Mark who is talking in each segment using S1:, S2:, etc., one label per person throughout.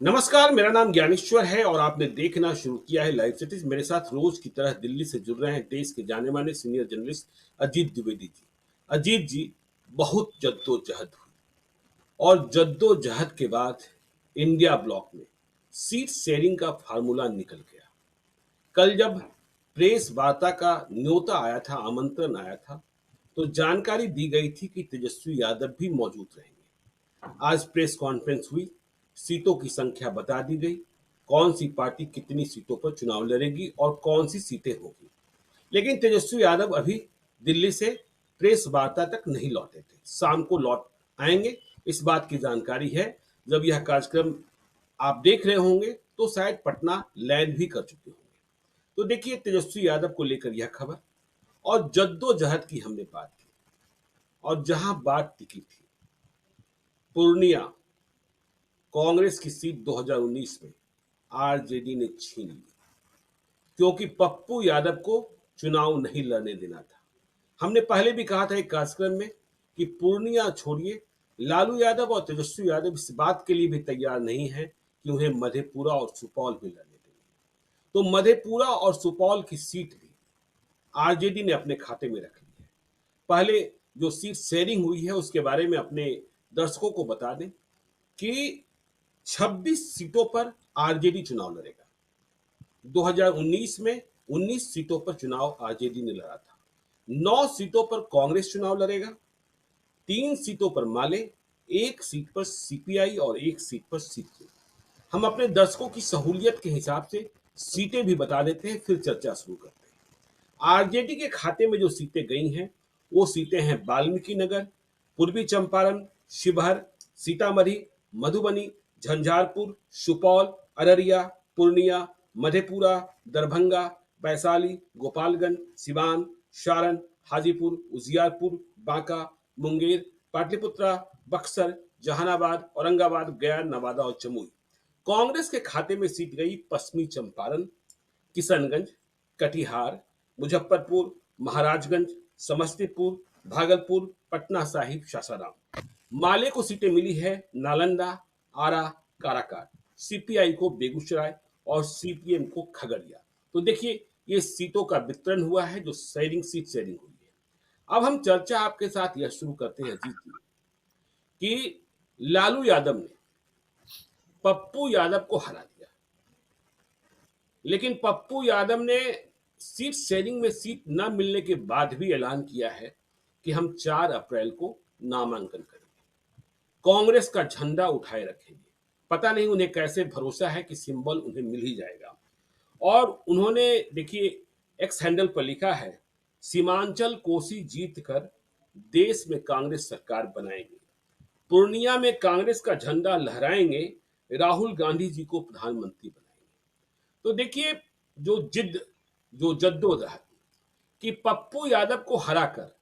S1: नमस्कार, मेरा नाम ज्ञानेश्वर है और आपने देखना शुरू किया है लाइव सिटीज। मेरे साथ रोज की तरह दिल्ली से जुड़ रहे हैं देश के जाने माने सीनियर जर्नलिस्ट अजीत द्विवेदी जी। अजीत जी, बहुत जद्दोजहद हुई और जद्दोजहद के बाद इंडिया ब्लॉक में सीट शेयरिंग का फार्मूला निकल गया। कल जब प्रेस वार्ता का न्योता आया था, आमंत्रण आया था, तो जानकारी दी गई थी कि तेजस्वी यादव भी मौजूद रहेंगे। आज प्रेस कॉन्फ्रेंस हुई, सीटों की संख्या बता दी गई, कौन सी पार्टी कितनी सीटों पर चुनाव लड़ेगी और कौन सी सीटें होगी। लेकिन तेजस्वी यादव अभी दिल्ली से प्रेस वार्ता तक नहीं लौटे थे, शाम को लौट आएंगे। इस बात की जानकारी है, जब यह कार्यक्रम आप देख रहे होंगे तो शायद पटना लैंड भी कर चुके होंगे। तो देखिए तेजस्वी यादव को लेकर यह खबर और जद्दोजहद की हमने बात की। और जहां बात टिकी थी, पूर्णिया कांग्रेस की सीट 2019 में आरजेडी ने छीन ली, क्योंकि पप्पू यादव को चुनाव नहीं लड़ने देना था। हमने पहले भी कहा था एक कार्यक्रम में कि पूर्णिया छोड़िए, लालू यादव और तेजस्वी यादव इस बात के लिए भी तैयार नहीं है कि उन्हें मधेपुरा और सुपौल में लड़ने देंगे। तो मधेपुरा और सुपौल की सीट भी आरजेडी ने अपने खाते में रख ली है। पहले जो सीट शेयरिंग हुई है उसके बारे में अपने दर्शकों को बता दें कि 26 सीटों पर आरजेडी चुनाव लड़ेगा। 2019 में 19 सीटों पर चुनाव आरजेडी ने लड़ा था। 9 सीटों पर कांग्रेस चुनाव लड़ेगा, 3 सीटों पर माले, 1 सीट पर सीपीआई और 1 सीट पर सीपीएम। हम अपने दर्शकों की सहूलियत के हिसाब से सीटें भी बता देते हैं, फिर चर्चा शुरू करते हैं। आरजेडी के खाते में जो सीटें गई हैं वो सीटें हैं वाल्मीकि नगर, पूर्वी चंपारण, शिवहर, सीतामढ़ी, मधुबनी, झंझारपुर, सुपौल, अररिया, पूर्णिया, मधेपुरा, दरभंगा, वैशाली, गोपालगंज, सिवान, सारण, हाजीपुर, उजियारपुर, बांका, मुंगेर, पाटलिपुत्रा, बक्सर, जहानाबाद, औरंगाबाद, गया, नवादा और जमुई। कांग्रेस के खाते में सीट गई पश्चिमी चंपारण, किशनगंज, कटिहार, मुजफ्फरपुर, महाराजगंज, समस्तीपुर, भागलपुर, पटना साहिब, सासाराम। माले को सीटें मिली है नालंदा, आरा, काराकाट, सीपीआई को बेगूसराय और सीपीएम को खगड़िया। तो देखिए ये सीटों का वितरण हुआ है, जो सीट शेयरिंग हुई है। अब हम चर्चा आपके साथ यह शुरू करते हैं अजीत जी, कि लालू यादव ने पप्पू यादव को हरा दिया, लेकिन पप्पू यादव ने सीट शेयरिंग में सीट न मिलने के बाद भी ऐलान किया है कि हम 4 अप्रैल को नामांकन करेंगे, कांग्रेस का झंडा उठाए रखेंगे। पता नहीं उन्हें कैसे भरोसा है कि सिंबल उन्हें मिल ही जाएगा। और उन्होंने देखिए एक्स हैंडल पर लिखा है, सीमांचल कोसी जीत कर देश में कांग्रेस सरकार बनाएंगे, पूर्णिया में कांग्रेस का झंडा लहराएंगे, राहुल गांधी जी को प्रधानमंत्री बनाएंगे। तो देखिए जो जिद, जो जद्दोजहद, कि पप्पू यादव को हराकर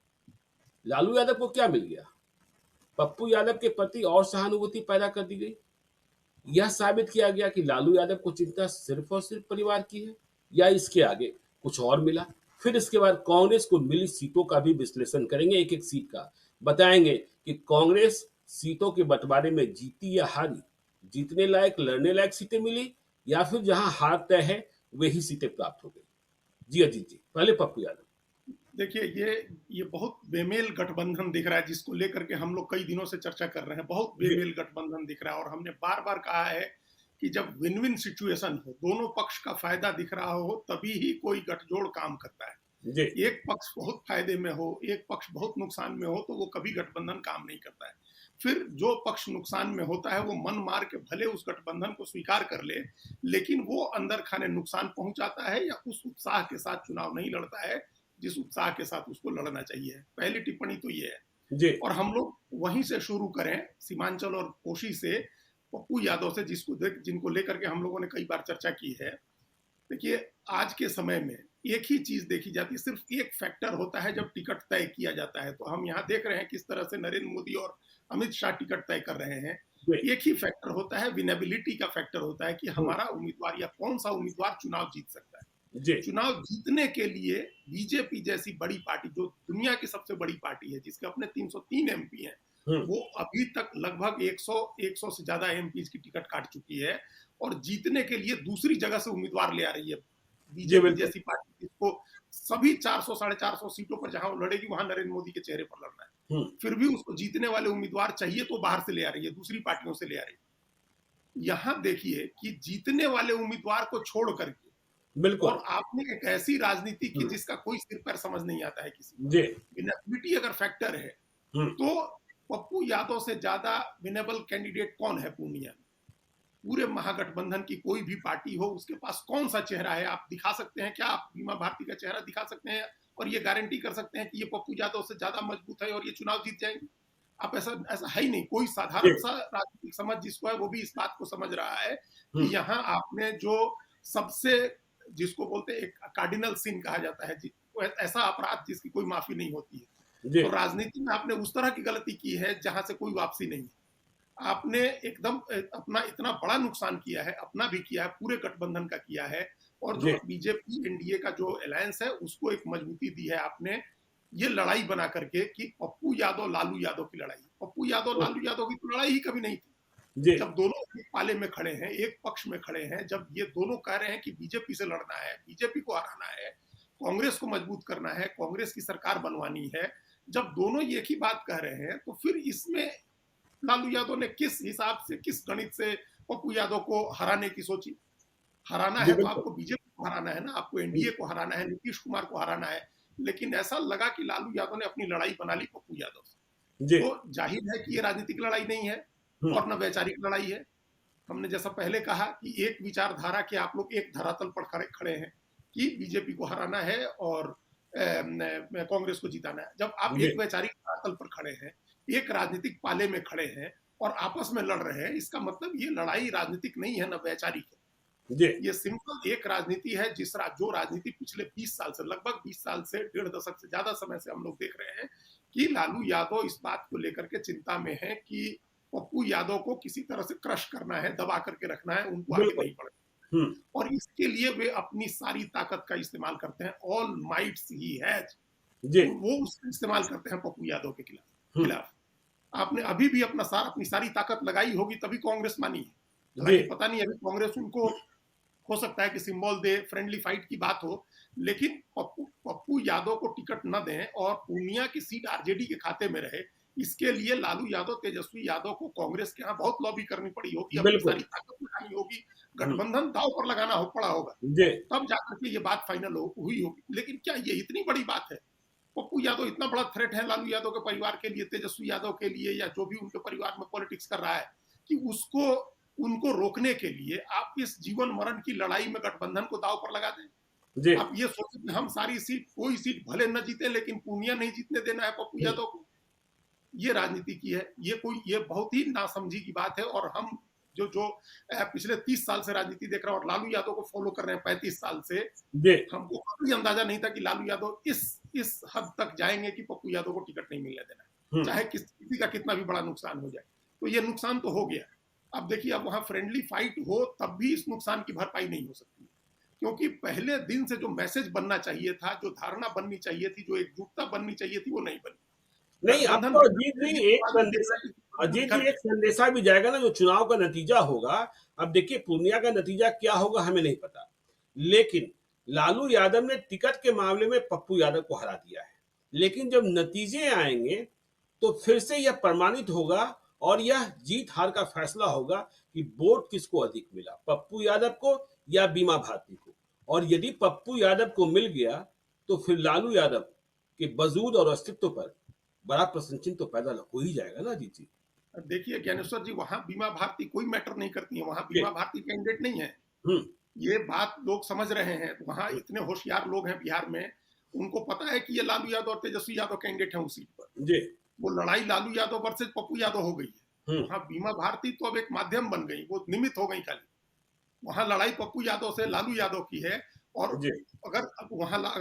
S1: लालू यादव को क्या मिल गया, पप्पू यादव के प्रति और सहानुभूति पैदा कर दी गई। यह साबित किया गया कि लालू यादव को चिंता सिर्फ और सिर्फ परिवार की है, या इसके आगे कुछ और मिला। फिर इसके बाद कांग्रेस को मिली सीटों का भी विश्लेषण करेंगे, एक एक सीट का बताएंगे कि कांग्रेस सीटों के बंटवारे में जीती या हारी, जीतने लायक लड़ने लायक सीटें मिली, या फिर जहां हार तय है वही सीटें प्राप्त हो गई। जी अजीत जी, पहले पप्पू यादव।
S2: देखिए ये बहुत बेमेल गठबंधन दिख रहा है, जिसको लेकर के हम लोग कई दिनों से चर्चा कर रहे हैं। बहुत
S1: जी
S2: बेमेल गठबंधन दिख रहा है और हमने बार बार कहा है कि जब विन विन सिचुएशन हो, दोनों पक्ष का फायदा दिख रहा हो, तभी ही कोई गठजोड़ काम करता है।
S1: जी
S2: एक पक्ष बहुत फायदे में हो, एक पक्ष बहुत नुकसान में हो, तो वो कभी गठबंधन काम नहीं करता है। फिर जो पक्ष नुकसान में होता है वो मन मार के भले उस गठबंधन को स्वीकार कर ले, लेकिन वो अंदर खाने नुकसान पहुंचाता है या उस उत्साह के साथ चुनाव नहीं लड़ता है जिस उत्साह के साथ उसको लड़ना चाहिए। पहली टिप्पणी तो ये है।
S1: जी
S2: और हम लोग वहीं से शुरू करें, सीमांचल और कोशी से, पप्पू यादव से, जिनको लेकर के हम लोगों ने कई बार चर्चा की है। देखिए आज के समय में एक ही चीज देखी जाती है, सिर्फ एक फैक्टर होता है जब टिकट तय किया जाता है। तो हम यहाँ देख रहे हैं किस तरह से नरेंद्र मोदी और अमित शाह टिकट तय कर रहे हैं।
S1: जी
S2: एक ही फैक्टर होता है, विनेबिलिटी का फैक्टर होता है कि
S1: हम्म,
S2: हमारा उम्मीदवार या कौन सा उम्मीदवार चुनाव जीत सकता है।
S1: जी
S2: चुनाव जीतने के लिए बीजेपी जैसी बड़ी पार्टी, जो दुनिया की सबसे बड़ी पार्टी है, जिसके अपने 303 एमपी हैं,
S1: हम्म,
S2: वो अभी तक लगभग 100 से ज्यादा एमपीज की टिकट काट चुकी है और जीतने के लिए दूसरी जगह से उम्मीदवार ले आ रही है।
S1: जी
S2: बीजेपी
S1: बिल्कुल।
S2: जैसी पार्टी जिसको सभी 400 450 सीटों पर जहां वो लड़ेगी वहां नरेंद्र मोदी के चेहरे पर लड़ना है,
S1: हम्म,
S2: फिर भी उसको जीतने वाले उम्मीदवार चाहिए तो बाहर से ले आ रही है, दूसरी पार्टियों से ले आ रही है। यहाँ देखिए कि जीतने वाले उम्मीदवार को छोड़ करके
S1: बिल्कुल।
S2: और आपने एक ऐसी राजनीति की
S1: हम्म,
S2: जिसका कोई सिर पैर समझ नहीं आता है किसी
S1: जी।
S2: का। इनेबिलिटी अगर फैक्टर है
S1: हम्म,
S2: तो पप्पू यादव से ज्यादा विनेबल कैंडिडेट कौन है पूर्णिया में? पूरे महागठबंधन की कोई भी पार्टी हो उसके पास कौन सा चेहरा है? आप दिखा सकते हैं क्या? आप बीमा भारती का चेहरा दिखा सकते हैं और ये गारंटी कर सकते हैं कि ये पप्पू यादव से ज्यादा मजबूत है और ये चुनाव जीत जाएंगे? आप ऐसा ऐसा है ही नहीं। कोई
S1: जी।
S2: साधारण सा राजनीतिक समझ जिसको है वो भी इस बात को समझ रहा है कि
S1: हम्म,
S2: यहाँ आपने जो सबसे जिसको बोलते हैं एक कार्डिनल सिन कहा जाता है ऐसा अपराध जिसकी कोई माफी नहीं होती है,
S1: जी।
S2: तो राजनीति में आपने उस तरह की गलती की है जहां से कोई वापसी नहीं है। आपने एकदम अपना इतना बड़ा नुकसान किया है, अपना भी किया है, पूरे गठबंधन का किया है और
S1: जी
S2: जो बीजेपी एनडीए का जो अलायंस है उसको एक मजबूती दी है आपने ये लड़ाई बना करके कि पप्पू यादव लालू यादव की लड़ाई। पप्पू यादव
S1: हम्म,
S2: लालू यादव की तो लड़ाई ही कभी नहीं थी।
S1: जी
S2: जब दोनों एक पाले में खड़े हैं, एक पक्ष में खड़े हैं, जब ये दोनों कह रहे हैं कि बीजेपी से लड़ना है, बीजेपी को हराना है, कांग्रेस को मजबूत करना है, कांग्रेस की सरकार बनवानी है, जब दोनों एक ही बात कह रहे हैं तो फिर इसमें लालू यादव ने किस हिसाब से किस गणित से पप्पू यादव को हराने की सोची? हराना
S1: जी
S2: है तो
S1: बिल्कुल।
S2: आपको बीजेपी को हराना है ना, आपको
S1: हम्म,
S2: एनडीए को हराना है, नीतीश कुमार को हराना है। लेकिन ऐसा लगा कि लालू यादव ने अपनी लड़ाई बना ली पप्पू यादव से।
S1: जी।
S2: तो जाहिर है कि ये राजनीतिक लड़ाई नहीं है
S1: हम्म,
S2: और न वैचारिक लड़ाई है। हमने जैसा पहले कहा कि एक विचारधारा के आप लोग एक धरातल पर खड़े खड़े हैं कि बीजेपी को हराना है और कांग्रेस को जिताना है। जब आप
S1: जी
S2: एक वैचारिक धरातल पर खड़े हैं, एक राजनीतिक पाले में खड़े हैं और आपस में लड़ रहे हैं, इसका मतलब ये लड़ाई राजनीतिक नहीं है, न वैचारिक है।
S1: जी।
S2: ये सिंपल एक राजनीति है जो राजनीति पिछले 20 साल से लगभग 20 साल से 1.5 दशक से ज्यादा समय से हम लोग देख रहे हैं कि लालू यादव इस बात को लेकर के चिंता में है कि पप्पू यादव को किसी तरह से क्रश करना है, दबा करके रखना है, उनको आगे
S1: बिल्कुल।
S2: नहीं बढ़ना।
S1: हम्म,
S2: और इसके लिए वे अपनी सारी ताकत का इस्तेमाल करते हैं। ऑल माइट्स ही हैज,
S1: जी।
S2: वो उसका इस्तेमाल करते हैं पप्पू यादव के खिलाफ
S1: हम्म,
S2: खिलाफ आपने अभी भी अपनी सारी ताकत लगाई होगी तभी कांग्रेस मानी है।
S1: जी
S2: हालांकि पता नहीं अभी कांग्रेस उनको हो सकता है कि सिंबल दे, फ्रेंडली फाइट की बात हो, लेकिन पप्पू यादव को टिकट न दें और पूर्णिया की सीट आरजेडी के खाते में रहे, इसके लिए लालू यादव, तेजस्वी यादव को कांग्रेस के यहाँ बहुत लॉबी करनी पड़ी होगी, अपनी
S1: बिल्कुल।
S2: सारी ताकत लगानी होगी,
S1: हम्म,
S2: गठबंधन दाव पर लगाना हो पड़ा होगा,
S1: जी
S2: तब जाकर के ये बात फाइनल हुई होगी। लेकिन क्या ये इतनी बड़ी बात है? पप्पू यादव इतना बड़ा थ्रेट है लालू यादव के परिवार के लिए, तेजस्वी यादव के लिए, या जो भी उनके परिवार में पॉलिटिक्स कर रहा है, कि उसको उनको रोकने के लिए आप इस जीवन मरण की लड़ाई में गठबंधन को दाव पर लगा दें?
S1: जी।
S2: आप ये सोचें कि हम सारी सीट, कोई सीट भले न जीते लेकिन पूर्णिया नहीं जीतने देना है पप्पू
S1: हम्म,
S2: यादव को। ये राजनीति की है, ये बहुत ही नासमझी की बात है। और हम जो जो पिछले 30 साल से राजनीति देख रहे हैं और लालू यादव को फॉलो कर रहे हैं 35 साल से,
S1: जी।
S2: हमको कभी अंदाजा नहीं था कि लालू यादव इस हद तक जाएंगे कि पप्पू यादव को टिकट नहीं मिलने देना,
S1: हम्म,
S2: चाहे किसी का कितना भी बड़ा नुकसान हो जाए। तो ये नुकसान तो हो गया। अब देखिए, अब वहां फ्रेंडली फाइट हो तब भी इस नुकसान की भरपाई नहीं हो सकती, क्योंकि पहले दिन से जो मैसेज बनना चाहिए था, जो धारणा बननी चाहिए थी, जो एकजुटता बननी चाहिए थी, वो नहीं बनी।
S1: नहीं, अब
S2: गठबंधन
S1: तो अजीत जी एक संदेशा भी जाएगा ना जो चुनाव का नतीजा होगा। अब देखिए पूर्णिया का नतीजा क्या होगा हमें नहीं पता, लेकिन लालू यादव ने टिकट के मामले में पप्पू यादव को हरा दिया है। लेकिन जब नतीजे आएंगे तो फिर से यह प्रमाणित होगा और यह जीत हार का फैसला होगा कि वोट किसको अधिक मिला, पप्पू यादव को या बीमा भारती को। और यदि पप्पू यादव को मिल गया तो फिर लालू यादव के वजूद और अस्तित्व पर बड़ा प्रश्न चिन्ह तो पैदा हो ही जाएगा ना अजीत जी।
S2: देखिए ज्ञानेश्वर जी, वहां बीमा भारती कोई मैटर नहीं करती है, वहां
S1: जी।
S2: बीमा भारती कैंडिडेट नहीं है।
S1: हम्म,
S2: ये बात लोग समझ रहे हैं। वहां इतने होशियार लोग हैं बिहार में, उनको पता है कि ये लालू यादव और तेजस्वी यादव कैंडिडेट हैं उस सीट पर।
S1: जी।
S2: वो लड़ाई लालू यादव वर्सेज पप्पू यादव हो गई है।
S1: हम्म,
S2: वहां बीमा भारती तो अब एक माध्यम बन गई, वो निमित्त हो गई खाली। वहां लड़ाई पप्पू यादव से लालू यादव की है। और
S1: जी
S2: अगर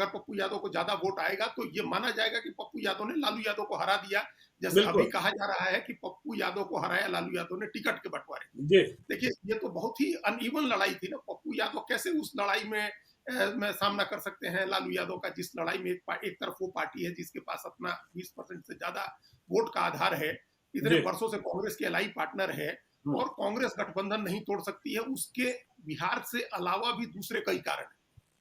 S2: पप्पू यादव को ज्यादा वोट आएगा तो ये माना जाएगा कि पप्पू यादव ने लालू यादव को हरा दिया, जैसे अभी
S1: बिल्कुल।
S2: कहा जा रहा है कि पप्पू यादव को हराया लालू यादव ने टिकट के बंटवारे।
S1: जी
S2: देखिए, ये तो बहुत ही अनइवन लड़ाई थी ना। पप्पू यादव कैसे उस लड़ाई में सामना कर सकते हैं लालू यादव का, जिस लड़ाई में एक तरफ वो पार्टी है जिसके पास अपना 20% से ज्यादा वोट का आधार है, इतने
S1: जी।
S2: वर्षों से कांग्रेस की अलाई पार्टनर है
S1: हुँ,
S2: और कांग्रेस गठबंधन नहीं तोड़ सकती है, उसके बिहार से अलावा भी दूसरे कई कारण हैं।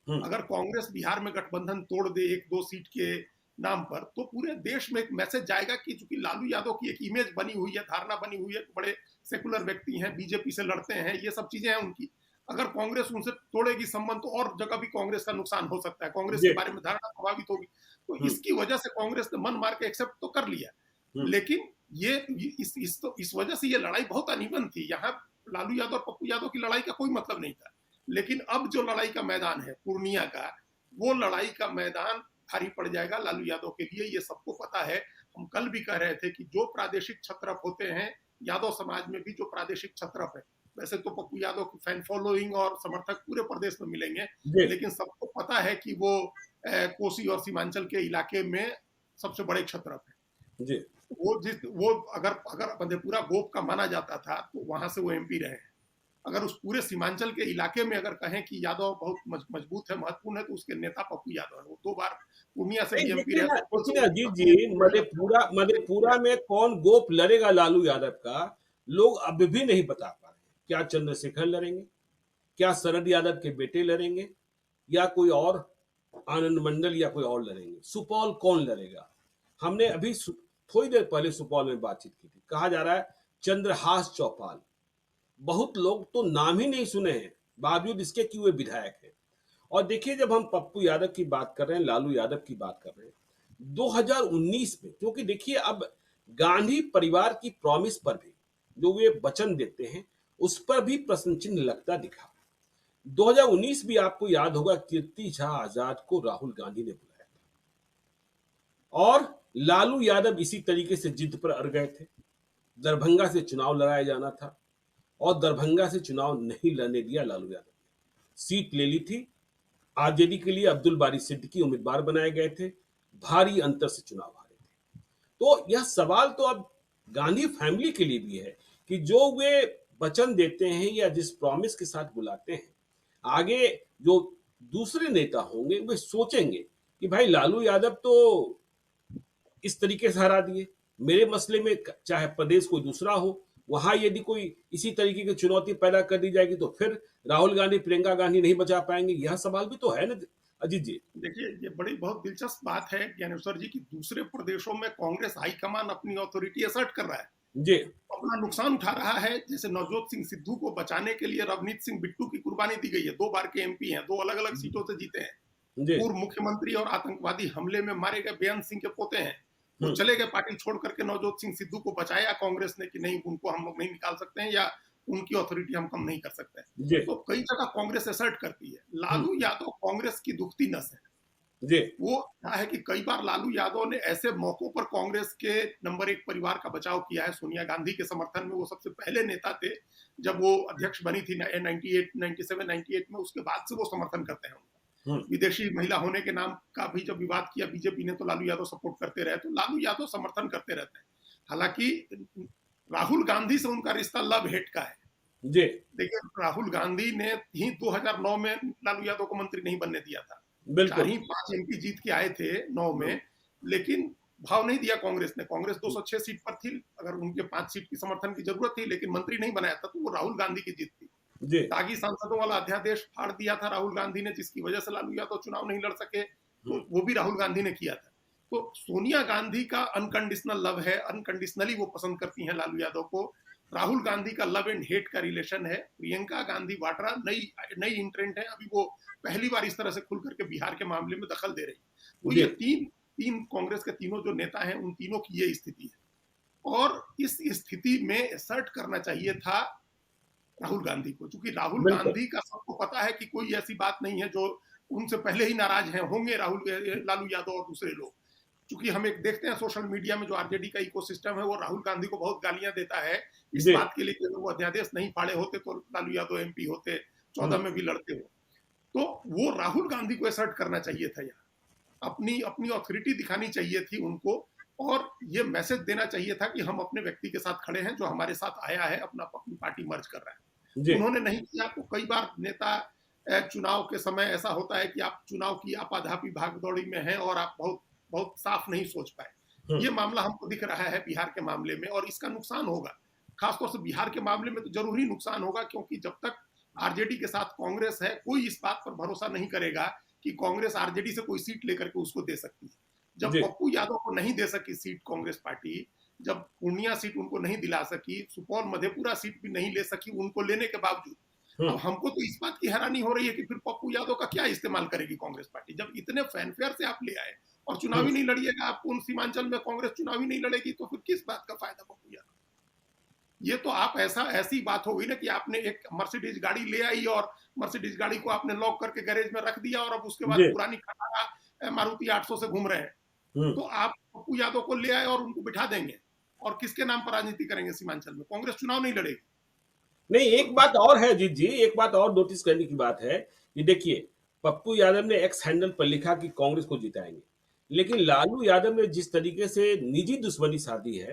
S1: हुँ,
S2: अगर कांग्रेस बिहार में गठबंधन तोड़ दे एक दो सीट के नाम पर, तो पूरे देश में एक मैसेज जाएगा कि चूंकि लालू यादव की एक इमेज बनी हुई है, धारणा बनी हुई है, बड़े सेकुलर व्यक्ति हैं, बीजेपी से लड़ते हैं, ये सब चीजें हैं उनकी। अगर कांग्रेस उनसे तोड़ेगी संबंध, तो और जगह भी कांग्रेस का नुकसान हो सकता है, कांग्रेस
S1: जी।
S2: के बारे में धारणा प्रभावित होगी। तो
S1: हुँ,
S2: इसकी वजह से कांग्रेस ने मन मार के एक्सेप्ट तो कर लिया,
S1: हुँ,
S2: लेकिन ये इस वजह से ये लड़ाई बहुत अनइवन थी। यहाँ लालू यादव और पप्पू यादव की लड़ाई का कोई मतलब नहीं था। लेकिन अब जो लड़ाई का मैदान है पूर्णिया का, वो लड़ाई का मैदान भारी पड़ जाएगा लालू यादव के लिए, ये सबको पता है। हम कल भी कह रहे थे कि जो प्रादेशिक छत्रप होते हैं, यादव समाज में भी जो प्रादेशिक छत्रप है, वैसे तो पप्पू यादव की फैन फॉलोइंग और समर्थक पूरे प्रदेश में मिलेंगे,
S1: जी,
S2: लेकिन सबको पता है कि वो कोसी और सीमांचल के इलाके में सबसे बड़े छत्रप है।
S1: जी।
S2: वो अगर अगर मधेपुरा गोप का माना जाता था, तो वहां से वो एमपी रहे हैं। अगर उस पूरे सीमांचल के इलाके में अगर कहें कि यादव बहुत मजबूत है, महत्वपूर्ण है, तो उसके नेता पप्पू यादव है। वो 2 बार पूर्णिया से
S1: नहीं
S2: भी एमपी रहे, तो
S1: देखिए ना अजीत जी, मधेपुरा
S2: किया।
S1: में कौन गोप लड़ेगा लालू यादव का, लोग अभी भी नहीं बता पा रहे हैं। क्या चंद्रशेखर लड़ेंगे? क्या शरद यादव के बेटे लड़ेंगे? या कोई और आनंद मंडल या कोई और लड़ेंगे? सुपौल कौन लड़ेगा? हमने अभी थोड़ी देर पहले सुपौल में बातचीत की थी। कहा जा रहा है चंद्रहास चौपाल। बहुत लोग तो नाम ही नहीं सुने हैं, बावजूद इसके कि वे विधायक हैं। और देखिए जब हम पप्पू यादव की बात कर रहे हैं, लालू यादव की बात कर रहे हैं, 2019 में, क्योंकि देखिए अब गांधी परिवार की प्रॉमिस पर भी जो वे वचन देते हैं, उस पर भी प्रश्न चिन्ह लगता दिखा। 2019 भी आपको याद होगा, कीर्ति झा आजाद को राहुल गांधी ने बुलाया था और लालू यादव इसी तरीके से जिद पर अड़ गए थे। दरभंगा से चुनाव लड़ाया जाना था और दरभंगा से चुनाव नहीं लड़ने दिया लालू यादव ने। सीट ले ली थी। आरजेडी के लिए अब्दुल बारी सिद्दीकी उम्मीदवार बनाए गए थे। भारी अंतर से चुनाव हारे थे। तो यह सवाल तो अब गांधी फैमिली के लिए भी है कि जो वे वचन देते हैं या जिस प्रॉमिस के साथ बुलाते हैं, आगे जो दूसरे नेता होंगे वे सोचेंगे कि भाई लालू यादव तो इस तरीके से हरा दिए, मेरे मसले में चाहे प्रदेश कोई दूसरा हो, वहां यदि कोई इसी तरीके की चुनौती पैदा कर दी जाएगी तो फिर राहुल गांधी प्रियंका गांधी नहीं बचा पाएंगे। यह सवाल भी तो है ना अजीत जी।
S2: देखिए, ये बड़ी बहुत दिलचस्प बात है ज्ञानेश्वर जी, की दूसरे प्रदेशों में कांग्रेस हाईकमान अपनी अथॉरिटी असर्ट कर रहा है,
S1: जी।
S2: अपना नुकसान उठा रहा है। जैसे नवजोत सिंह सिद्धू को बचाने के लिए रवनीत सिंह बिट्टू की कुर्बानी दी गई है। 2 बार के एमपी हैं, 2 अलग अलग सीटों से जीते हैं।
S1: जी।
S2: पूर्व मुख्यमंत्री और आतंकवादी हमले में मारे गए बेअंत सिंह के पोते हैं। वो
S1: हम्म।
S2: चले गए पार्टी छोड़ करके, नवजोत सिंह सिद्धू को बचाया कांग्रेस ने कि नहीं, उनको हम लोग नहीं निकाल सकते हैं या उनकी अथॉरिटी हम कम नहीं कर सकते हैं।
S1: जी।
S2: तो कई जगह कांग्रेस असर्ट करती है।
S1: हम्म।
S2: लालू यादव कांग्रेस की दुखती नस है।
S1: जी।
S2: वो क्या है कि कई बार लालू यादव ने ऐसे मौकों पर कांग्रेस के नंबर 1 परिवार का बचाव किया है। सोनिया गांधी के समर्थन में वो सबसे पहले नेता थे, जब वो अध्यक्ष बनी थी 98, 97, 98 में। उसके बाद से वो समर्थन करते हैं उनका।
S1: हम्म।
S2: विदेशी महिला होने के नाम का भी जब विवाद किया बीजेपी ने, तो लालू यादव सपोर्ट करते रहे। तो लालू यादव समर्थन करते रहते हैं। हालांकि राहुल गांधी से उनका रिश्ता लव हेट का है।
S1: जी।
S2: देखिए, राहुल गांधी ने ही 2009 में लालू यादव को मंत्री नहीं बनने दिया था। 4
S1: बिल्कुल।
S2: ही 5 एमपी जीत के आए थे 9
S1: हम्म।
S2: में, लेकिन भाव नहीं दिया कांग्रेस ने। कांग्रेस 206 सीट पर थी, अगर उनके 5 सीट की समर्थन की जरूरत थी, लेकिन मंत्री नहीं बनाया था, तो वो राहुल गांधी की जीत थी।
S1: जी।
S2: तागी सांसदों वाला अध्यादेश फाड़ दिया था राहुल गांधी ने, जिसकी वजह से लालू यादव चुनाव नहीं लड़ सके, तो
S1: हम्म।
S2: वो भी राहुल गांधी ने किया था। तो सोनिया गांधी का अनकंडीशनल लव है, अनकंडीशनली वो पसंद करती हैं लालू यादव को। राहुल गांधी का लव एंड हेट का रिलेशन है। प्रियंका गांधी वाड्रा नई नई इंट्रेंट है, अभी वो पहली बार इस तरह से खुल करके बिहार के मामले में दखल दे रही। तो
S1: जी।
S2: ये तीन कांग्रेस के तीनों जो नेता हैं, उन तीनों की ये स्थिति है। और इस स्थिति में असर्ट करना चाहिए था राहुल गांधी को, क्योंकि राहुल
S1: बिल्कुल।
S2: गांधी का सबको पता है कि कोई ऐसी बात नहीं है जो उनसे पहले ही नाराज हैं, होंगे लालू यादव और दूसरे लोग। क्योंकि हम एक देखते हैं सोशल मीडिया में जो आरजेडी का इकोसिस्टम है, वो राहुल गांधी को बहुत गालियां देता है इस
S1: जी।
S2: बात के लिए कि अगर वो अध्यादेश नहीं फाड़े होते तो लालू यादव एमपी होते, 14
S1: हम्म।
S2: में भी लड़ते हो। तो वो राहुल गांधी को असर्ट करना चाहिए था यहाँ, अपनी अपनी अथॉरिटी दिखानी चाहिए थी उनको, और ये मैसेज देना चाहिए था कि हम अपने व्यक्ति के साथ खड़े हैं जो हमारे साथ आया है, अपनी पार्टी मर्ज कर रहा है।
S1: जी।
S2: उन्होंने नहीं किया। तो कई बार नेता चुनाव के समय ऐसा होता है कि आप चुनाव की आपाधापी भागदौड़ी में हैं और आप बहुत बहुत साफ नहीं सोच पाए।
S1: हम्म।
S2: ये मामला हमको दिख रहा है बिहार के मामले में, और इसका नुकसान होगा। खासतौर से बिहार के मामले में तो जरूर ही नुकसान होगा, क्योंकि जब तक आरजेडी के साथ कांग्रेस है, कोई इस बात पर भरोसा नहीं करेगा कि कांग्रेस आरजेडी से कोई सीट लेकर के उसको दे सकती है। जब
S1: जी।
S2: पप्पू यादव को नहीं दे सकी सीट कांग्रेस पार्टी, जब पूर्णिया सीट उनको नहीं दिला सकी, सुपौल मधेपुरा सीट भी नहीं ले सकी उनको लेने के बावजूद, अब
S1: हम्म।
S2: हमको तो इस बात की हैरानी हो रही है कि फिर पप्पू यादव का क्या इस्तेमाल करेगी कांग्रेस पार्टी, जब इतने फैनफेयर से आप ले आए और चुनाव
S1: हम्म।
S2: ही नहीं लड़िएगा, आप उन सीमांचल में कांग्रेस चुनाव ही नहीं लड़ेगी, तो फिर किस बात का फायदा पप्पू यादव। ये तो आप ऐसी बात हो गई ना कि आपने एक मर्सिडीज गाड़ी ले आई और मर्सिडीज गाड़ी को आपने लॉक करके गैरेज में रख दिया, और अब उसके बाद
S1: जी।
S2: पुरानी खटारा मारुति 800 से घूम रहे हैं।
S1: हम्म।
S2: तो आप पप्पू यादव को ले आए और उनको बिठा देंगे, और किसके नाम पर राजनीति करेंगे सीमांचल में, कांग्रेस चुनाव नहीं लड़ेगी।
S1: नहीं,
S2: तो
S1: एक बात और है अजीत जी, एक बात और नोटिस करने की बात है कि देखिए, पप्पू यादव ने एक्स हैंडल पर लिखा कि कांग्रेस को जिताएंगे, लेकिन लालू यादव ने जिस तरीके से निजी दुश्मनी साधी है,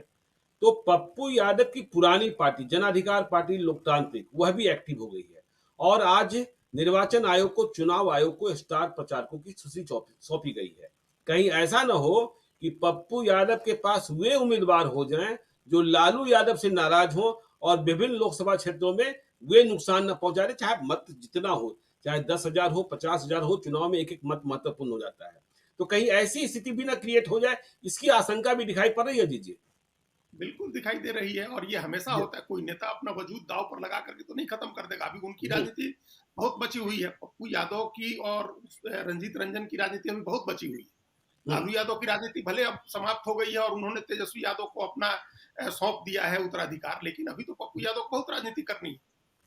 S1: तो पप्पू यादव की पुरानी पार्टी जन अधिकार पार्टी लोकतांत्रिक वह भी एक्टिव हो गई है, और आज निर्वाचन आयोग को, चुनाव आयोग को स्टार प्रचारकों की सूची सौंपी गई है। कहीं ऐसा न हो कि पप्पू यादव के पास वे उम्मीदवार हो जाएं जो लालू यादव से नाराज हो, और विभिन्न लोकसभा क्षेत्रों में वे नुकसान न पहुंचा रहे, चाहे मत जितना हो, चाहे 10,000 हो, 50,000 हो, चुनाव में एक एक मत महत्वपूर्ण हो जाता है। तो कहीं ऐसी स्थिति भी ना क्रिएट हो जाए, इसकी आशंका भी दिखाई पड़ रही है दीजिए।
S2: बिल्कुल दिखाई दे रही है, और ये हमेशा
S1: जी।
S2: होता है, कोई नेता अपना वजूद दांव पर लगा करके तो नहीं खत्म कर देगा। अभी उनकी
S1: जी।
S2: राजनीति बहुत बची हुई है, पप्पू यादव की और रंजीत रंजन की राजनीति अभी बहुत बची हुई है।
S1: हम्म।
S2: लालू यादव की राजनीति भले अब समाप्त हो गई है और उन्होंने तेजस्वी यादव को अपना सौंप दिया है उत्तराधिकार, लेकिन अभी तो पप्पू यादव को बहुत राजनीति करनी है।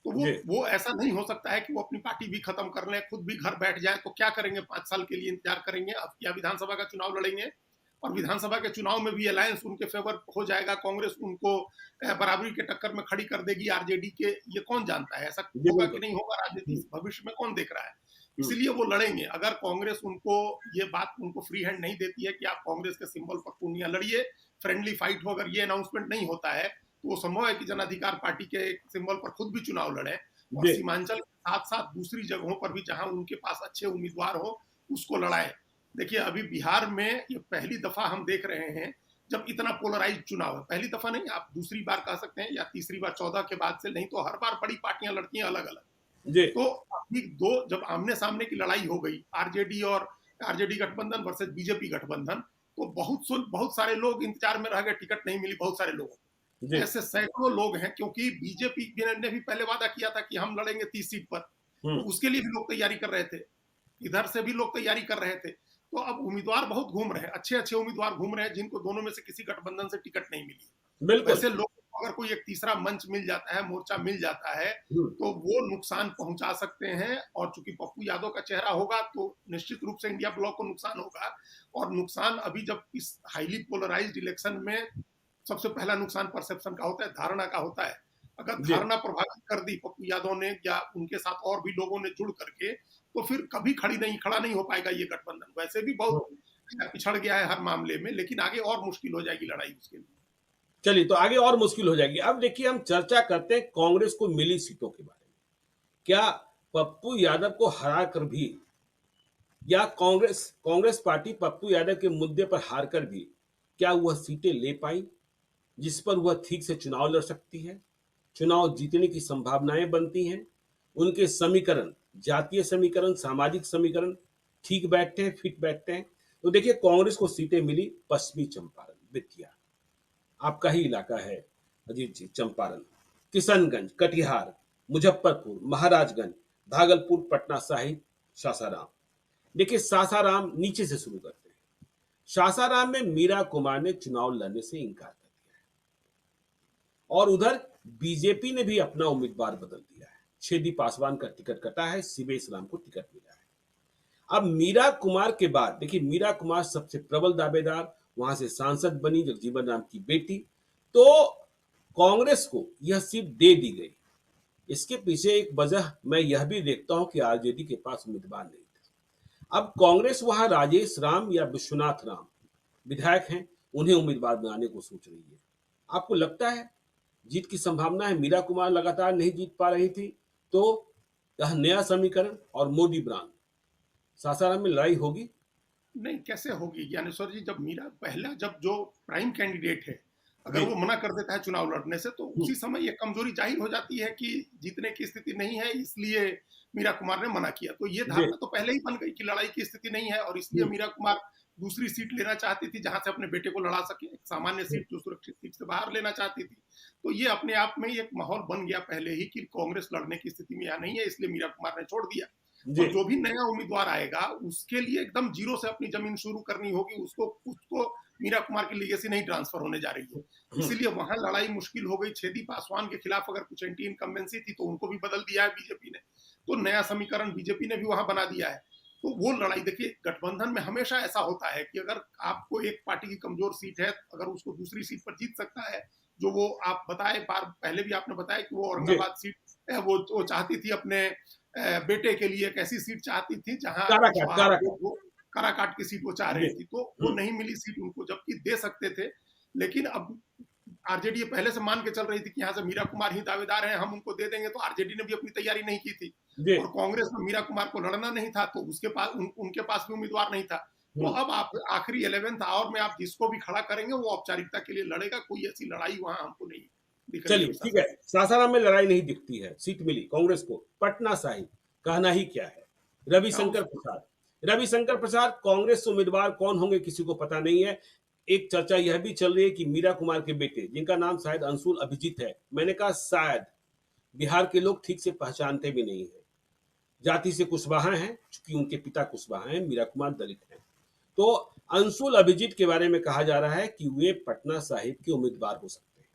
S2: तो वो
S1: जी।
S2: वो ऐसा नहीं हो सकता है कि वो अपनी पार्टी भी खत्म कर लें, खुद भी घर बैठ जाए, तो क्या करेंगे, 5 साल के लिए इंतजार करेंगे, अब या विधानसभा का चुनाव लड़ेंगे, और विधानसभा के चुनाव में भी अलायंस उनके फेवर हो जाएगा, कांग्रेस उनको बराबरी के टक्कर में खड़ी कर देगी आरजेडी के, ये कौन जानता है, ऐसा
S1: जी
S2: होगा कि
S1: बिल्कुल।
S2: नहीं होगा, राजनीति
S1: हम्म।
S2: भविष्य में कौन देख रहा है।
S1: हम्म।
S2: इसलिए वो लड़ेंगे। अगर कांग्रेस उनको ये बात उनको फ्री हैंड नहीं देती है कि आप कांग्रेस के सिंबल पर पूर्णिया लड़िए, फ्रेंडली फाइट हो, अगर ये अनाउंसमेंट नहीं होता है, तो वो संभव है कि जन अधिकार पार्टी के सिंबल पर खुद भी चुनाव लड़े, और
S1: जी।
S2: सीमांचल के साथ साथ दूसरी जगहों पर भी जहां उनके पास अच्छे उम्मीदवार हो उसको लड़ाए। देखिए, अभी बिहार में ये पहली दफा हम देख रहे हैं जब इतना पोलराइज चुनाव है, पहली दफा नहीं, आप दूसरी बार कह सकते हैं, या तीसरी बार 14 के बाद से, नहीं तो हर बार बड़ी पार्टियां लड़ती हैं अलग अलग।
S1: जी।
S2: तो अभी दो जब आमने सामने की लड़ाई हो गई, आरजेडी और आरजेडी गठबंधन वर्सेस बीजेपी गठबंधन, तो बहुत सारे लोग इंतजार में रह गए, टिकट नहीं मिली बहुत सारे लोगों को।
S1: जी।
S2: ऐसे सैकड़ों लोग हैं, क्योंकि बीजेपी ने भी पहले वादा किया था कि हम लड़ेंगे 30 सीट पर, तो
S1: हम्म।
S2: उसके लिए भी लोग तैयारी कर रहे थे, इधर से भी लोग तैयारी कर रहे थे। तो अब उम्मीदवार बहुत घूम रहे हैं, अच्छे अच्छे उम्मीदवार घूम रहे हैं, जिनको दोनों में से किसी गठबंधन से टिकट नहीं मिली।
S1: बिल्कुल।
S2: वैसे लोगों को अगर कोई एक तीसरा मंच मिल जाता है, मोर्चा मिल जाता है,
S1: हम्म।
S2: तो वो नुकसान पहुंचा सकते हैं, और चूंकि पप्पू यादव का चेहरा होगा तो निश्चित रूप से इंडिया ब्लॉक को नुकसान होगा। और नुकसान अभी जब इस हाईली पोलराइज्ड इलेक्शन में सबसे पहला नुकसान परसेप्शन का होता है, धारणा का होता है। अगर
S1: जी।
S2: धारणा प्रभावित कर दी पप्पू यादव ने या उनके साथ और भी लोगों ने जुड़ करके, तो फिर कभी खड़ा नहीं हो पाएगा ये गठबंधन। वैसे भी बहुत
S1: हम्म।
S2: पिछड़ गया है हर मामले में, लेकिन आगे और मुश्किल हो जाएगी लड़ाई उसके लिए।
S1: चलिए, तो आगे और मुश्किल हो जाएगी। अब देखिए, हम चर्चा करते हैं कांग्रेस को मिली सीटों के बारे में। क्या पप्पू यादव को हरा कर भी, या कांग्रेस कांग्रेस पार्टी पप्पू यादव के मुद्दे पर हार कर भी, क्या वह सीटें ले पाई जिस पर वह ठीक से चुनाव लड़ सकती है, चुनाव जीतने की संभावनाएं बनती हैं, उनके समीकरण, जातीय समीकरण, सामाजिक समीकरण ठीक बैठते हैं, फिट बैठते हैं? तो देखिए, कांग्रेस को सीटें मिली पश्चिमी चंपारण, बेतिया आपका ही इलाका है अजीत जी, चंपारण, किशनगंज, कटिहार, मुजफ्फरपुर, महाराजगंज, भागलपुर, पटना साहिब, सासाराम। देखिए, सासाराम नीचे से शुरू करते हैं। सासाराम में मीरा कुमार ने चुनाव लड़ने से इनकार कर दिया है, और उधर बीजेपी ने भी अपना उम्मीदवार बदल दिया है। छेदी पासवान का टिकट कटा है, शिवेश राम को टिकट मिला है। अब मीरा कुमार के बाद देखिए, मीरा कुमार सबसे प्रबल दावेदार, वहां से सांसद बनी, जगजीवन राम की बेटी। तो कांग्रेस को यह सीट दे दी गई। इसके पीछे एक वजह मैं यह भी देखता हूं कि आरजेडी के पास उम्मीदवार नहीं थे। अब कांग्रेस वहां राजेश राम या विश्वनाथ राम विधायक हैं, उन्हें उम्मीदवार बनाने को सोच रही है। आपको लगता है जीत की संभावना है? मीरा कुमार लगातार नहीं जीत पा रही थी, तो यह नया समीकरण और मोदी ब्रांड, सासाराम में लड़ाई होगी?
S2: नहीं, कैसे होगी ज्ञानेश्वर जी? जब मीरा पहला, जब जो प्राइम कैंडिडेट है, अगर
S1: जी।
S2: वो मना कर देता है चुनाव लड़ने से, तो
S1: हम्म,
S2: उसी समय ये कमजोरी जाहिर हो जाती है कि जीतने की स्थिति नहीं है, इसलिए मीरा कुमार ने मना किया। तो ये
S1: जी।
S2: धारणा तो पहले ही बन गई कि लड़ाई की स्थिति नहीं है, और इसलिए
S1: हम्म,
S2: मीरा कुमार दूसरी सीट लेना चाहती थी जहां से अपने बेटे को लड़ा सके, एक सामान्य
S1: हम्म,
S2: सीट जो सुरक्षित सीट से बाहर लेना चाहती थी। तो ये अपने आप में ही एक माहौल बन गया पहले ही कि कांग्रेस लड़ने की स्थिति में यहाँ नहीं है, इसलिए मीरा कुमार ने छोड़ दिया।
S1: जी।
S2: और जो भी नया उम्मीदवार आएगा उसके लिए एकदम जीरो से अपनी जमीन शुरू करनी होगी, उसको उसको मीरा कुमार की लीगेसी नहीं ट्रांसफर होने जा रही है।
S1: हम्म,
S2: इसीलिए वहां लड़ाई मुश्किल हो गई। छेदी पासवान के खिलाफ अगर कुछ एंटी इनकम्बेंसी थी तो उनको भी बदल दिया है बीजेपी ने, तो नया समीकरण बीजेपी ने भी वहां बना दिया है। तो वो लड़ाई देखिए, गठबंधन में हमेशा ऐसा होता है कि अगर आपको एक पार्टी की कमजोर सीट है, अगर उसको दूसरी सीट पर जीत सकता है, जो वो आप बताए बार पहले भी आपने बताया कि वो
S1: जी।
S2: औरंगाबाद सीट वो चाहती थी अपने बेटे के लिए, एक ऐसी सीट चाहती थी जहां
S1: काराकाट,
S2: कुशवाहा
S1: काराकाट।
S2: वो काराकाट की सीट वो चाह
S1: जी।
S2: रही थी, तो वो
S1: हम्म,
S2: नहीं मिली सीट उनको, जबकि दे सकते थे। लेकिन अब आरजेडी ये पहले से मान के चल रही थी कि यहाँ से मीरा कुमार ही दावेदार हैं, हम उनको दे देंगे, तो आरजेडी ने भी अपनी तैयारी नहीं की थी।
S1: जी।
S2: और कांग्रेस में मीरा कुमार को लड़ना नहीं था, तो उसके पास उनके पास भी उम्मीदवार नहीं था। तो
S1: हम्म,
S2: अब आप आखिरी 11th आवर में आप जिसको भी खड़ा करेंगे वो औपचारिकता के लिए लड़ेगा, कोई ऐसी लड़ाई वहां हमको नहीं दिख रही है
S1: चलिए
S2: अभी
S1: ठीक है।
S2: सासाराम।
S1: सासाराम में लड़ाई नहीं दिखती है, सीट मिली कांग्रेस को। पटना साहिब कहना ही क्या है।
S2: हाँ,
S1: रविशंकर
S2: उस
S1: प्रसाद, रविशंकर प्रसाद कांग्रेस उम्मीदवार कौन होंगे किसी को पता नहीं है। एक चर्चा यह भी चल रही है कि मीरा कुमार के बेटे, जिनका नाम शायद अंशुल अभिजीत है, मैंने कहा शायद, बिहार के लोग ठीक से पहचानते भी नहीं है। जाति से कुशवाहा हैं, चूंकि उनके पिता कुशवाहा हैं, मीरा कुमार दलित हैं। तो अंशुल अभिजीत के बारे में कहा जा रहा है कि वे पटना साहिब के उम्मीदवार हो सकते हैं।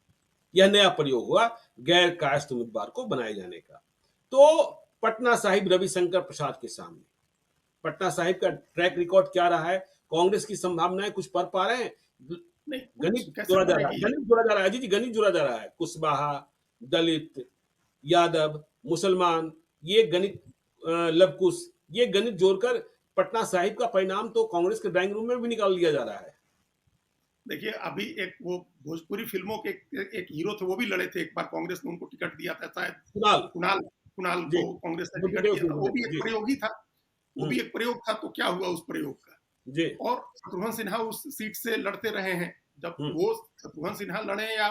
S1: यह नया प्रयोग हुआ गैर कास्ट उम्मीदवार को बनाए जाने का। तो पटना साहिब रविशंकर प्रसाद के सामने, पटना साहिब का ट्रैक रिकॉर्ड क्या रहा है, कांग्रेस की संभावनाएं कुछ पढ़ पा रहे हैं।
S2: नहीं, कुछ
S1: गणित
S2: कैसे
S1: जोड़ा जा रहा है,
S2: बढ़ेगी?
S1: गणित जोड़ा जा रहा है जी, गणित जोड़ा जा रहा है। कुशवाहा, दलित, यादव, मुसलमान, ये गणित, लवकुश, ये गणित जोड़कर पटना साहिब का परिणाम तो कांग्रेस के ड्राइंग रूम में भी निकाल लिया जा रहा है।
S2: देखिए, अभी एक वो भोजपुरी फिल्मों के एक हीरो थे, वो भी लड़े थे, एक बार कांग्रेस ने उनको टिकट दिया था शायद।
S1: कुणाल।
S2: कुणाल कुणाल
S1: जी।
S2: को कांग्रेस ने टिकट
S1: बुद्धदेव
S2: दिया था, वो
S1: सिंह
S2: भी एक
S1: जी।
S2: प्रयोग ही था। वो
S1: हम्म,
S2: भी एक प्रयोग था, तो क्या हुआ उस प्रयोग का?
S1: जी।
S2: और शत्रुघ्न सिन्हा उस सीट से लड़ते रहे हैं। जब
S1: हम्म,
S2: वो शत्रुघ्न सिन्हा लड़े या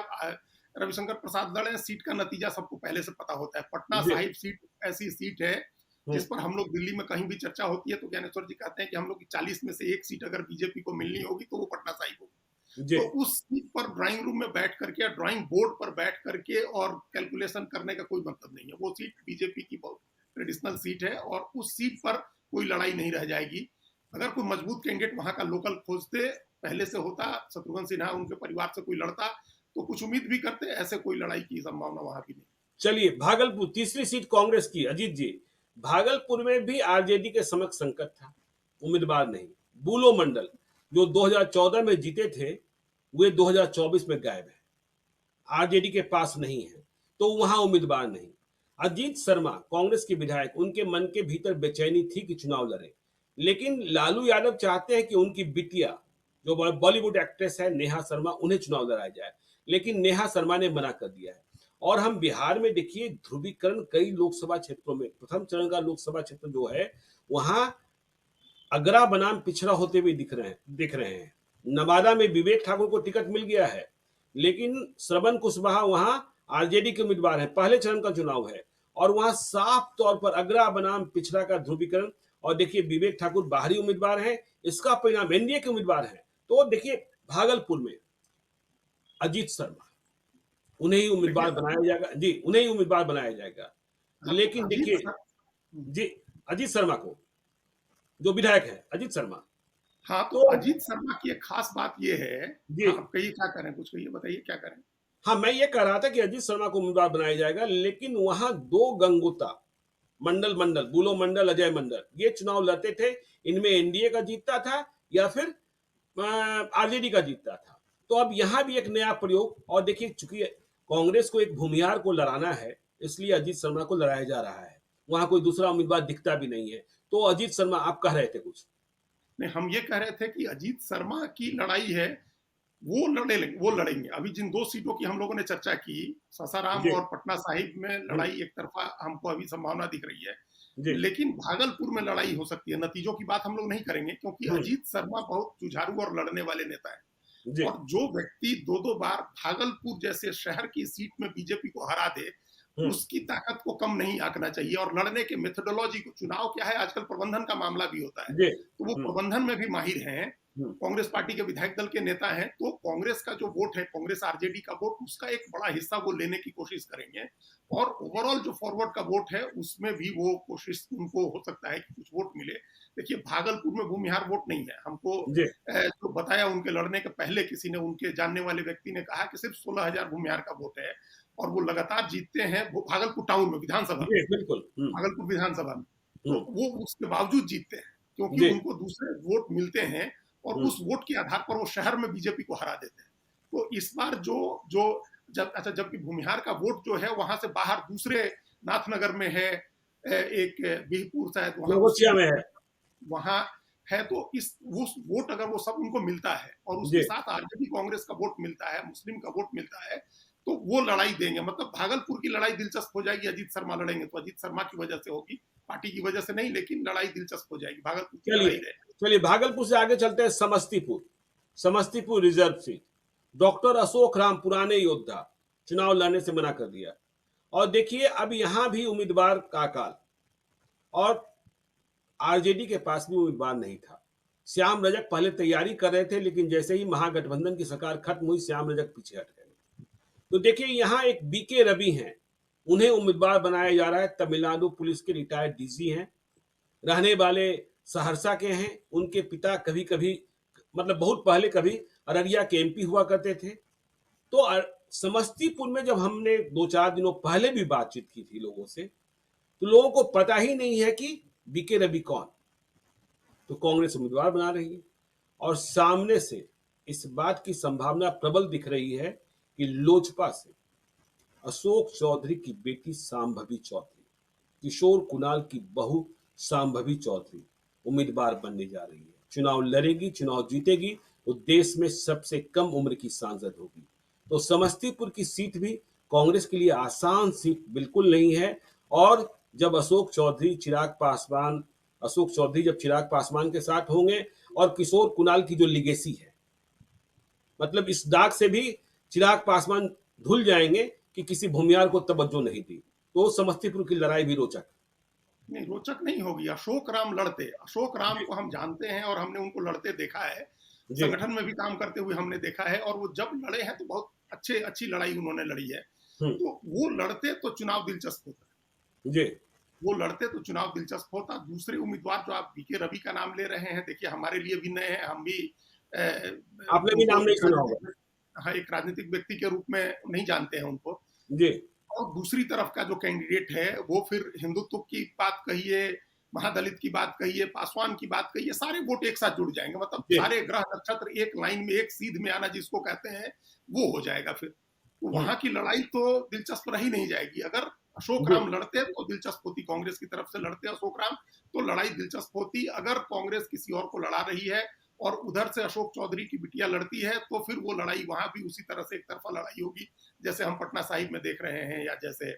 S2: रविशंकर प्रसाद लड़े, सीट का नतीजा सबको पहले से पता होता है। पटना
S1: जी।
S2: साहिब सीट ऐसी सीट है
S1: हम्म,
S2: जिस पर हम लोग दिल्ली में कहीं भी चर्चा होती है तो ज्ञानेश्वर जी कहते हैं कि हम लोग की 40 में से एक सीट अगर बीजेपी को मिलनी होगी तो वो पटना साहिब होगी।
S1: जी।
S2: तो उस सीट पर ड्राइंग रूम में बैठ करके या ड्राइंग बोर्ड पर बैठ करके और कैलकुलेशन करने का कोई मतलब नहीं है। वो सीट बीजेपी की बहुत ट्रेडिशनल सीट है और उस सीट पर कोई लड़ाई नहीं रह जाएगी। अगर कोई मजबूत कैंडिडेट वहां का लोकल खोजते पहले से होता, शत्रुघ्न सिन्हा उनके परिवार से कोई लड़ता, तो कुछ उम्मीद भी करते, ऐसे कोई लड़ाई की संभावना वहां भी नहीं।
S1: चलिए भागलपुर, तीसरी सीट कांग्रेस की, अजीत जी। भागलपुर में भी आरजेडी के समक्ष संकट था, उम्मीदवार नहीं। बुलो मंडल, जो 2014 में जीते थे, वे 2024 में गायब है, आरजेडी के पास नहीं है, तो वहां उम्मीदवार नहीं। अजीत शर्मा कांग्रेस के विधायक, उनके मन के भीतर बेचैनी थी कि चुनाव लड़े, लेकिन लालू यादव चाहते हैं कि उनकी बिटिया, जो बॉलीवुड एक्ट्रेस है नेहा शर्मा, उन्हें चुनाव लड़ाया जाए, लेकिन नेहा शर्मा ने मना कर दिया है। और हम बिहार में देखिए ध्रुवीकरण कई लोकसभा क्षेत्रों में, प्रथम चरण का लोकसभा क्षेत्र जो है, वहां अगरा बनाम पिछड़ा होते हुए दिख रहे हैं। नवादा में विवेक ठाकुर को टिकट मिल गया है, लेकिन श्रवण कुशवाहा वहां आरजेडी के उम्मीदवार है, पहले चरण का चुनाव है, और वहां साफ तौर पर अगरा बनाम पिछड़ा का ध्रुवीकरण। और देखिए विवेक ठाकुर बाहरी उम्मीदवार हैं, इसका परिणाम एनडीए के उम्मीदवार हैं। तो देखिए भागलपुर में अजीत शर्मा, उन्हें ही
S2: देखिए,
S1: उम्मीदवार बनाया जाएगा जी, उन्हें ही उम्मीदवार बनाया जाएगा।
S2: हाँ, तो
S1: लेकिन
S2: अजीत
S1: देखिए जी, अजीत शर्मा को, जो विधायक है अजीत शर्मा,
S2: हाँ, तो
S1: तो
S2: अजीत शर्मा की एक खास बात ये है।
S1: जी।
S2: हाँ, आप कहिए क्या करें, कुछ कहिए, बताइए क्या करें।
S1: हाँ, मैं ये कह रहा था कि अजीत शर्मा को उम्मीदवार बनाया जाएगा, लेकिन वहां दो गंगुता, मंडल मंडल, बुलो मंडल, अजय मंडल, ये चुनाव लड़ते थे। इनमें एनडीए का जीतता था या फिर आरजेडी का जीतता था। तो अब यहाँ भी एक नया प्रयोग, और देखिए चूंकि कांग्रेस को एक भूमिहार को लड़ाना है, इसलिए अजीत शर्मा को लड़ाया जा रहा है। वहां कोई दूसरा उम्मीदवार दिखता भी नहीं है। तो अजीत शर्मा, आप कह रहे थे कुछ?
S2: नहीं, हम ये कह रहे थे कि अजीत शर्मा की लड़ाई है, वो लड़ेंगे। अभी जिन दो सीटों की हम लोगों ने चर्चा की, सासाराम
S1: जी।
S2: और पटना साहिब में
S1: हम्म,
S2: लड़ाई एक तरफा हमको अभी संभावना दिख रही है।
S1: जी।
S2: लेकिन भागलपुर में लड़ाई हो सकती है। नतीजों की बात हम लोग नहीं करेंगे क्योंकि
S1: हम्म।
S2: अजीत शर्मा बहुत जुझारू और लड़ने वाले नेता हैं।
S1: जी।
S2: और जो व्यक्ति दो दो बार भागलपुर जैसे शहर की सीट में बीजेपी को हरा दे,
S1: हम्म।
S2: उसकी ताकत को कम नहीं आंकना चाहिए। और लड़ने के मेथोडोलॉजी को, चुनाव क्या है आजकल प्रबंधन का मामला भी होता है,
S1: जी।
S2: तो वो प्रबंधन में भी माहिर हैं।
S1: हम्म।
S2: कांग्रेस पार्टी के विधायक दल के नेता हैं, तो कांग्रेस का जो वोट है, कांग्रेस आरजेडी का वोट, उसका एक बड़ा हिस्सा वो लेने की कोशिश करेंगे। और ओवरऑल जो फॉरवर्ड का वोट है उसमें भी वो कोशिश, उनको हो सकता है कि कुछ वोट मिले। देखिए भागलपुर में भूमिहार वोट नहीं है हमको।
S1: जी।
S2: जो बताया उनके लड़ने के पहले किसी ने, उनके जानने वाले व्यक्ति ने कहा कि सिर्फ 16,000 भूमिहार का वोट है और वो लगातार जीतते हैं वो भागलपुर टाउन में, विधानसभा में,
S1: जी, बिल्कुल।
S2: भागलपुर विधानसभा में। तो
S1: हम्म।
S2: वो उसके बावजूद जीतते हैं क्योंकि
S1: जी।
S2: उनको दूसरे वोट मिलते हैं और
S1: हम्म।
S2: उस वोट के आधार पर वो शहर में बीजेपी को हरा देते हैं। तो इस बार जो जो जब अच्छा, जबकि भूमिहार का वोट जो है वहां से बाहर दूसरे नाथनगर में है, एक बिहपुर शायद वहां उस
S1: नवगछिया
S2: सीट
S1: में है।
S2: वहां है। तो इस उस वोट अगर वो सब उनको मिलता है और उसके
S1: जी।
S2: साथ आरजेडी कांग्रेस का वोट मिलता है, मुस्लिम का वोट मिलता है, तो वो लड़ाई देंगे। मतलब भागलपुर की लड़ाई दिलचस्प हो जाएगी। अजीत शर्मा लड़ेंगे तो अजीत शर्मा की वजह से होगी, पार्टी की वजह से नहीं, लेकिन लड़ाई दिलचस्प हो जाएगी, भागलपुर की
S1: चलिए,
S2: लड़ाई रहेगी।
S1: चलिए भागलपुर से आगे चलते हैं Samastipur. Samastipur reserve seat, doctor Ashok Ram पुराने योद्धा, चुनाव लड़ने से मना कर दिया। और देखिए अब यहां भी उम्मीदवार का अकाल, और आरजेडी के पास भी उम्मीदवार नहीं था। श्याम रजक पहले तैयारी कर रहे थे, लेकिन जैसे ही महागठबंधन की सरकार खत्म हुई, श्याम रजक पीछे हट गए। तो देखिए यहाँ एक बीके रवि हैं, उन्हें उम्मीदवार बनाया जा रहा है। तमिलनाडु पुलिस के रिटायर्ड डीजी हैं, रहने वाले सहरसा के हैं। उनके पिता कभी कभी, मतलब बहुत पहले, कभी अररिया के एमपी हुआ करते थे। तो समस्तीपुर में जब हमने 2-4 दिनों पहले भी बातचीत की थी लोगों से, तो लोगों को पता ही नहीं है कि बीके रवि कौन। तो कांग्रेस उम्मीदवार बना रही है और सामने से इस बात की संभावना प्रबल दिख रही है कि लोजपा से अशोक चौधरी की बेटी सांभवी चौधरी, किशोर कुणाल की बहू सांभवी चौधरी उम्मीदवार बनने जा रही है। चुनाव लड़ेगी, चुनाव जीतेगी, तो देश में सबसे कम उम्र की सांसद होगी। तो समस्तीपुर की सीट भी कांग्रेस के लिए आसान सीट बिल्कुल नहीं है। और जब अशोक चौधरी जब चिराग पासवान के साथ होंगे, और किशोर कुणाल की जो लिगेसी है, मतलब इस दाग से भी चिराग पासवान धुल जाएंगे कि किसी भूमिहार को तवज्जो नहीं दी, तो समस्तीपुर की लड़ाई भी रोचक।
S2: नहीं, रोचक नहीं होगी। अशोक राम लड़ते, अशोक राम को हम जानते हैं और हमने उनको लड़ते देखा है,
S1: जी।
S2: संगठन में भी काम करते हुए हमने देखा है। और वो जब लड़े हैं तो बहुत अच्छी लड़ाई उन्होंने लड़ी है।
S1: हम्म।
S2: तो वो लड़ते तो चुनाव दिलचस्प होता,
S1: जी।
S2: वो लड़ते तो चुनाव दिलचस्प होता। दूसरे उम्मीदवार जो आप बीके रवि का नाम ले रहे हैं, देखिए हमारे लिए भी नए हैं, हम भी
S1: आपने भी नाम
S2: उनको
S1: नहीं सुना होगा।
S2: हाँ, एक राजनीतिक व्यक्ति के रूप में नहीं जानते हैं उनको।
S1: जी।
S2: और दूसरी तरफ का जो कैंडिडेट है वो फिर हिंदुत्व की बात कहिए, महादलित की बात कहिए, पासवान की बात कहिए, सारे वोट एक साथ जुड़ जाएंगे। मतलब
S1: जी।
S2: सारे ग्रह नक्षत्र एक लाइन में, एक सीध में आना जिसको कहते हैं, वो हो जाएगा। फिर तो वहां की लड़ाई तो दिलचस्प रही नहीं जाएगी। अगर अशोक
S1: जी।
S2: राम लड़ते तो दिलचस्प होती, कांग्रेस की तरफ से लड़ते अशोक राम तो लड़ाई दिलचस्प होती। अगर कांग्रेस किसी और को लड़ा रही है और उधर से अशोक चौधरी की बिटिया लड़ती है, तो फिर वो लड़ाई वहां भी उसी तरह से एक तरफा लड़ाई होगी, जैसे हम पटना साहिब में देख रहे हैं, या जैसे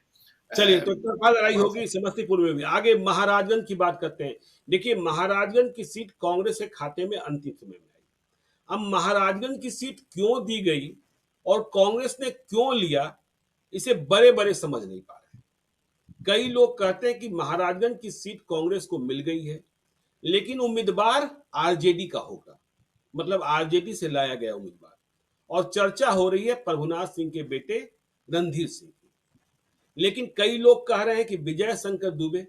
S1: चलिए, तो तरफा लड़ाई होगी समस्तीपुर में भी। आगे महाराजगंज की बात करते हैं। देखिए महाराजगंज की सीट कांग्रेस के खाते में अंतिम समय में आई। अब महाराजगंज की सीट क्यों दी गई और कांग्रेस ने क्यों लिया, इसे बड़े बड़े समझ नहीं पा रहे। कई लोग कहते हैं कि महाराजगंज की सीट कांग्रेस को मिल गई है, लेकिन उम्मीदवार आरजेडी का होगा, मतलब आरजेडी से लाया गया उम्मीदवार। और चर्चा हो रही है प्रभुनाथ सिंह के बेटे रणधीर सिंह की। लेकिन कई लोग कह रहे हैं कि विजय शंकर दुबे,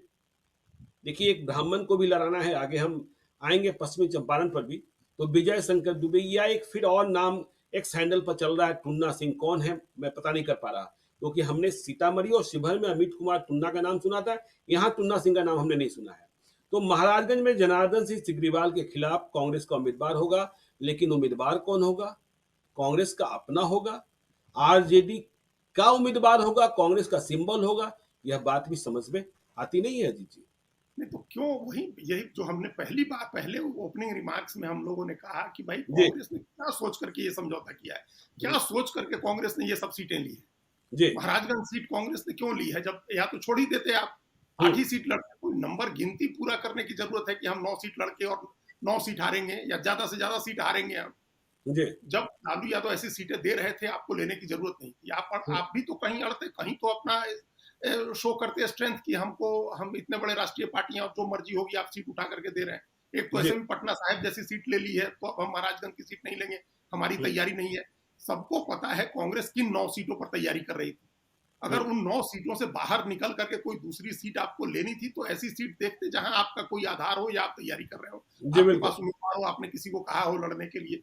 S1: देखिए एक ब्राह्मण को भी लड़ाना है, आगे हम आएंगे पश्चिमी चंपारण पर भी। तो विजय शंकर दुबे, या एक फिर और नाम एक हैंडल पर चल रहा है टुन्ना सिंह, कौन है मैं पता नहीं कर पा रहा, क्योंकि हमने सीतामढ़ी और शिवहर में अमित कुमार टुन्ना का नाम सुना था, यहाँ टुन्ना सिंह का नाम हमने नहीं सुना है। तो महाराजगंज में जनार्दन सिंह सिग्रीवाल के खिलाफ कांग्रेस का उम्मीदवार होगा, लेकिन उम्मीदवार कौन होगा? कांग्रेस का अपना होगा, आरजेडी का उम्मीदवार होगा, कांग्रेस का सिंबल होगा? यह बात भी समझ में आती नहीं है अजीत जी।
S2: नहीं तो क्यों, वही यही जो हमने पहले ओपनिंग रिमार्क्स में हम लोगों ने कहा कि भाई
S1: जी।
S2: कांग्रेस ने क्या सोच करके ये समझौता किया है, क्या सोच करके कांग्रेस ने ये सब सीटें ली है।
S1: जी।
S2: महाराजगंज सीट कांग्रेस ने क्यों ली है, जब या तो छोड़ ही देते आप,
S1: हम्म,
S2: 8 ही सीट लड़ते, कोई नंबर गिनती पूरा करने की जरूरत है कि हम 9 सीट लड़के और 9 सीट हारेंगे या ज्यादा से ज्यादा सीट हारेंगे हम।
S1: जी,
S2: जब लालू यादव ऐसी सीटें दे रहे थे, आपको लेने की जरूरत नहीं थी।
S1: हम्म,
S2: आप भी तो कहीं अड़ते, कहीं तो अपना शो करते स्ट्रेंथ की हमको, हम इतने बड़े राष्ट्रीय पार्टियां, जो मर्जी होगी आप सीट उठा करके दे रहे हैं। एक तो
S1: जी,
S2: ऐसे में पटना साहिब जैसी सीट ले ली है, तो अब हम महाराजगंज की सीट नहीं लेंगे, हमारी
S1: हम्म,
S2: तैयारी नहीं है। सबको पता है कांग्रेस किन 9 सीटों पर तैयारी कर रही थी। अगर
S1: हम्म,
S2: उन 9 सीटों से बाहर निकल करके कोई दूसरी सीट आपको लेनी थी, तो ऐसी सीट देखते जहां आपका कोई आधार हो या आप तैयारी कर रहे हो,
S1: जी
S2: आपके
S1: बिल्कुल,
S2: पास उम्मीदवार हो, आपने किसी को कहा हो लड़ने के लिए।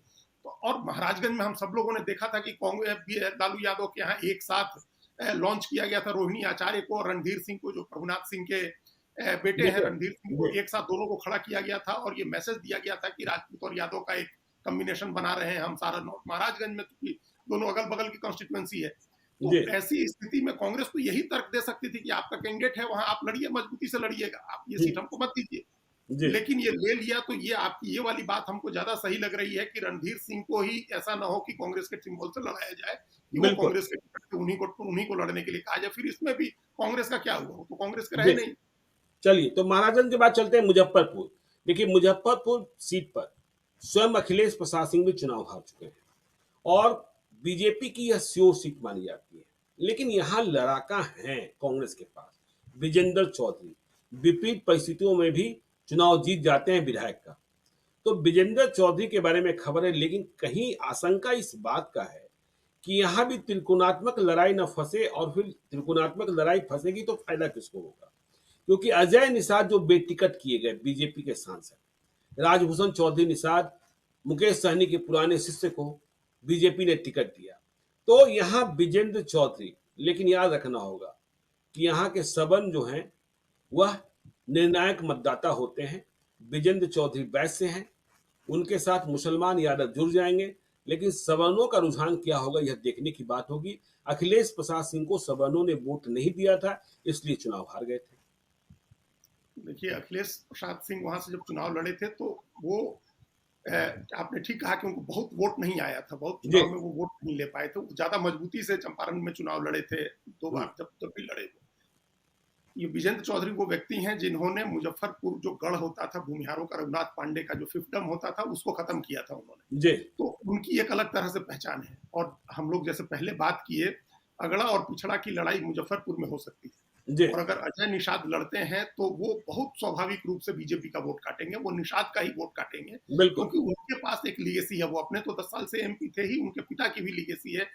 S2: तो और महाराजगंज में हम सब लोगों ने देखा था कि कांग्रेस लालू यादव के यहाँ एक साथ लॉन्च किया गया था रोहिणी आचार्य को और रणधीर सिंह को, जो प्रभुनाथ सिंह के बेटे हैं।
S1: बेटे,
S2: रणधीर सिंह को
S1: जी,
S2: एक साथ दोनों को खड़ा किया गया था और ये मैसेज दिया गया था कि राजपूत और यादव का एक कॉम्बिनेशन बना रहे हैं हम सारा नॉर्थ। महाराजगंज में तो दोनों अगल बगल की कॉन्स्टिट्यूएंसी है। तो
S1: जी,
S2: ऐसी स्थिति में कांग्रेस तो यही तर्क दे सकती थी कि आपका कैंडिडेट है, वहां आप लड़िए, मजबूती से लड़िएगा, आप ये सीट
S1: हम्म,
S2: हमको मत दीजिए।
S1: जी,
S2: लेकिन ये ले लिया, तो ये आपकी ये वाली बात हमको ज्यादा सही लग रही है कि रणधीर सिंह को ही ऐसा ना हो कि कांग्रेस के सिंबल से लड़ाया जाए, कि वो
S1: बिल्कुल,
S2: कांग्रेस के टिकट पे उन्हीं को लड़ने के लिए कहा जाए। फिर इसमें भी कांग्रेस का क्या हुआ, वो तो कांग्रेस के रहे
S1: जी।
S2: नहीं।
S1: चलिए, तो महाराजगंज के बाद चलते हैं मुजफ्फरपुर। देखिए, मुजफ्फरपुर सीट पर स्वयं अखिलेश प्रसाद सिंह भी चुनाव हार चुके हैं और बीजेपी की यह श्योर सीट मानी जाती है। लेकिन यहाँ लड़ाका है कांग्रेस के पास विजेंद्र चौधरी, विपरीत परिस्थितियों में भी चुनाव जीत जाते हैं विधायक का। तो विजेंद्र चौधरी के बारे में खबर है, लेकिन कहीं आशंका इस बात का है कि यहाँ भी त्रिकोणात्मक लड़ाई न फंसे, और फिर त्रिकोणात्मक लड़ाई फंसेगी तो फायदा किसको होगा? क्योंकि अजय निषाद जो बेटिकट किए गए बीजेपी के सांसद, राजभूषण चौधरी निषाद मुकेश सहनी के पुराने शिष्य को बीजेपी ने टिकट दिया। तो यहाँ विजेंद्र चौधरी, लेकिन याद रखना होगा कि यहाँ के सबन जो हैं वह निर्णायक मतदाता होते हैं। विजेंद्र चौधरी वैश्य हैं, उनके साथ मुसलमान यादव जुड़ जाएंगे, लेकिन सवर्णों का रुझान क्या होगा यह देखने की बात होगी। अखिलेश प्रसाद सिंह को सवर्णों ने वोट नहीं दिया था, इसलिए चुनाव हार गए थे।
S2: देखिए, अखिलेश प्रसाद सिंह वहां से जब चुनाव लड़े थे, तो वो आपने ठीक कहा कि उनको बहुत वोट नहीं आया था, बहुत
S1: जी,
S2: चुनाव में वो वोट नहीं ले पाए थे। वो ज्यादा मजबूती से चंपारण में चुनाव लड़े थे, 2 बार जब जब भी लड़े। ये विजेंद्र चौधरी वो व्यक्ति हैं जिन्होंने मुजफ्फरपुर जो गढ़ होता था भूमिहारों का, रघुनाथ पांडे का जो फिफ्टम होता था, उसको खत्म किया था उन्होंने।
S1: जी,
S2: तो उनकी एक अलग तरह से पहचान है। और हम लोग जैसे पहले बात किए, अगड़ा और पिछड़ा की लड़ाई मुजफ्फरपुर में हो सकती है।
S1: जी,
S2: और अगर अजय निषाद लड़ते हैं, तो वो बहुत स्वाभाविक रूप से बीजेपी का वोट काटेंगे, वो निषाद का ही वोट काटेंगे,
S1: बिल्कुल।
S2: क्योंकि उनके पास एक लीगेसी है। वो अपने तो 10 साल से एमपी थे ही, उनके पिता की भी लीगेसी है।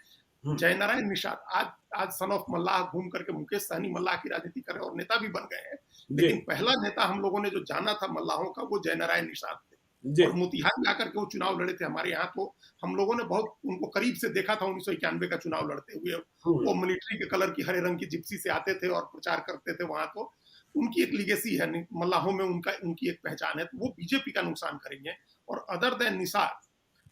S1: हुँ,
S2: जयनारायण निषाद आज आज सन ऑफ मल्लाह घूम करके मुकेश सहनी मल्लाह की राजनीति कर रहे हैं और नेता भी बन गए हैं।
S1: जी,
S2: लेकिन पहला नेता हम लोगों ने जो जाना था मल्लाहों का, वो जयनारायण निषाद थे।
S1: जी,
S2: और मोतिहारी जाकर के वो चुनाव लड़े थे हमारे यहाँ। तो हम लोगों ने बहुत उनको करीब से देखा था 1991 का चुनाव लड़ते हुए।
S1: हुँ,
S2: वो मिलिट्री के कलर की हरे रंग की जिप्सी से आते थे और प्रचार करते थे वहां। तो उनकी एक लीगेसी है, मल्लाहों में उनकी एक पहचान है। तो वो बीजेपी का नुकसान करेंगे। और अदर देन निषाद,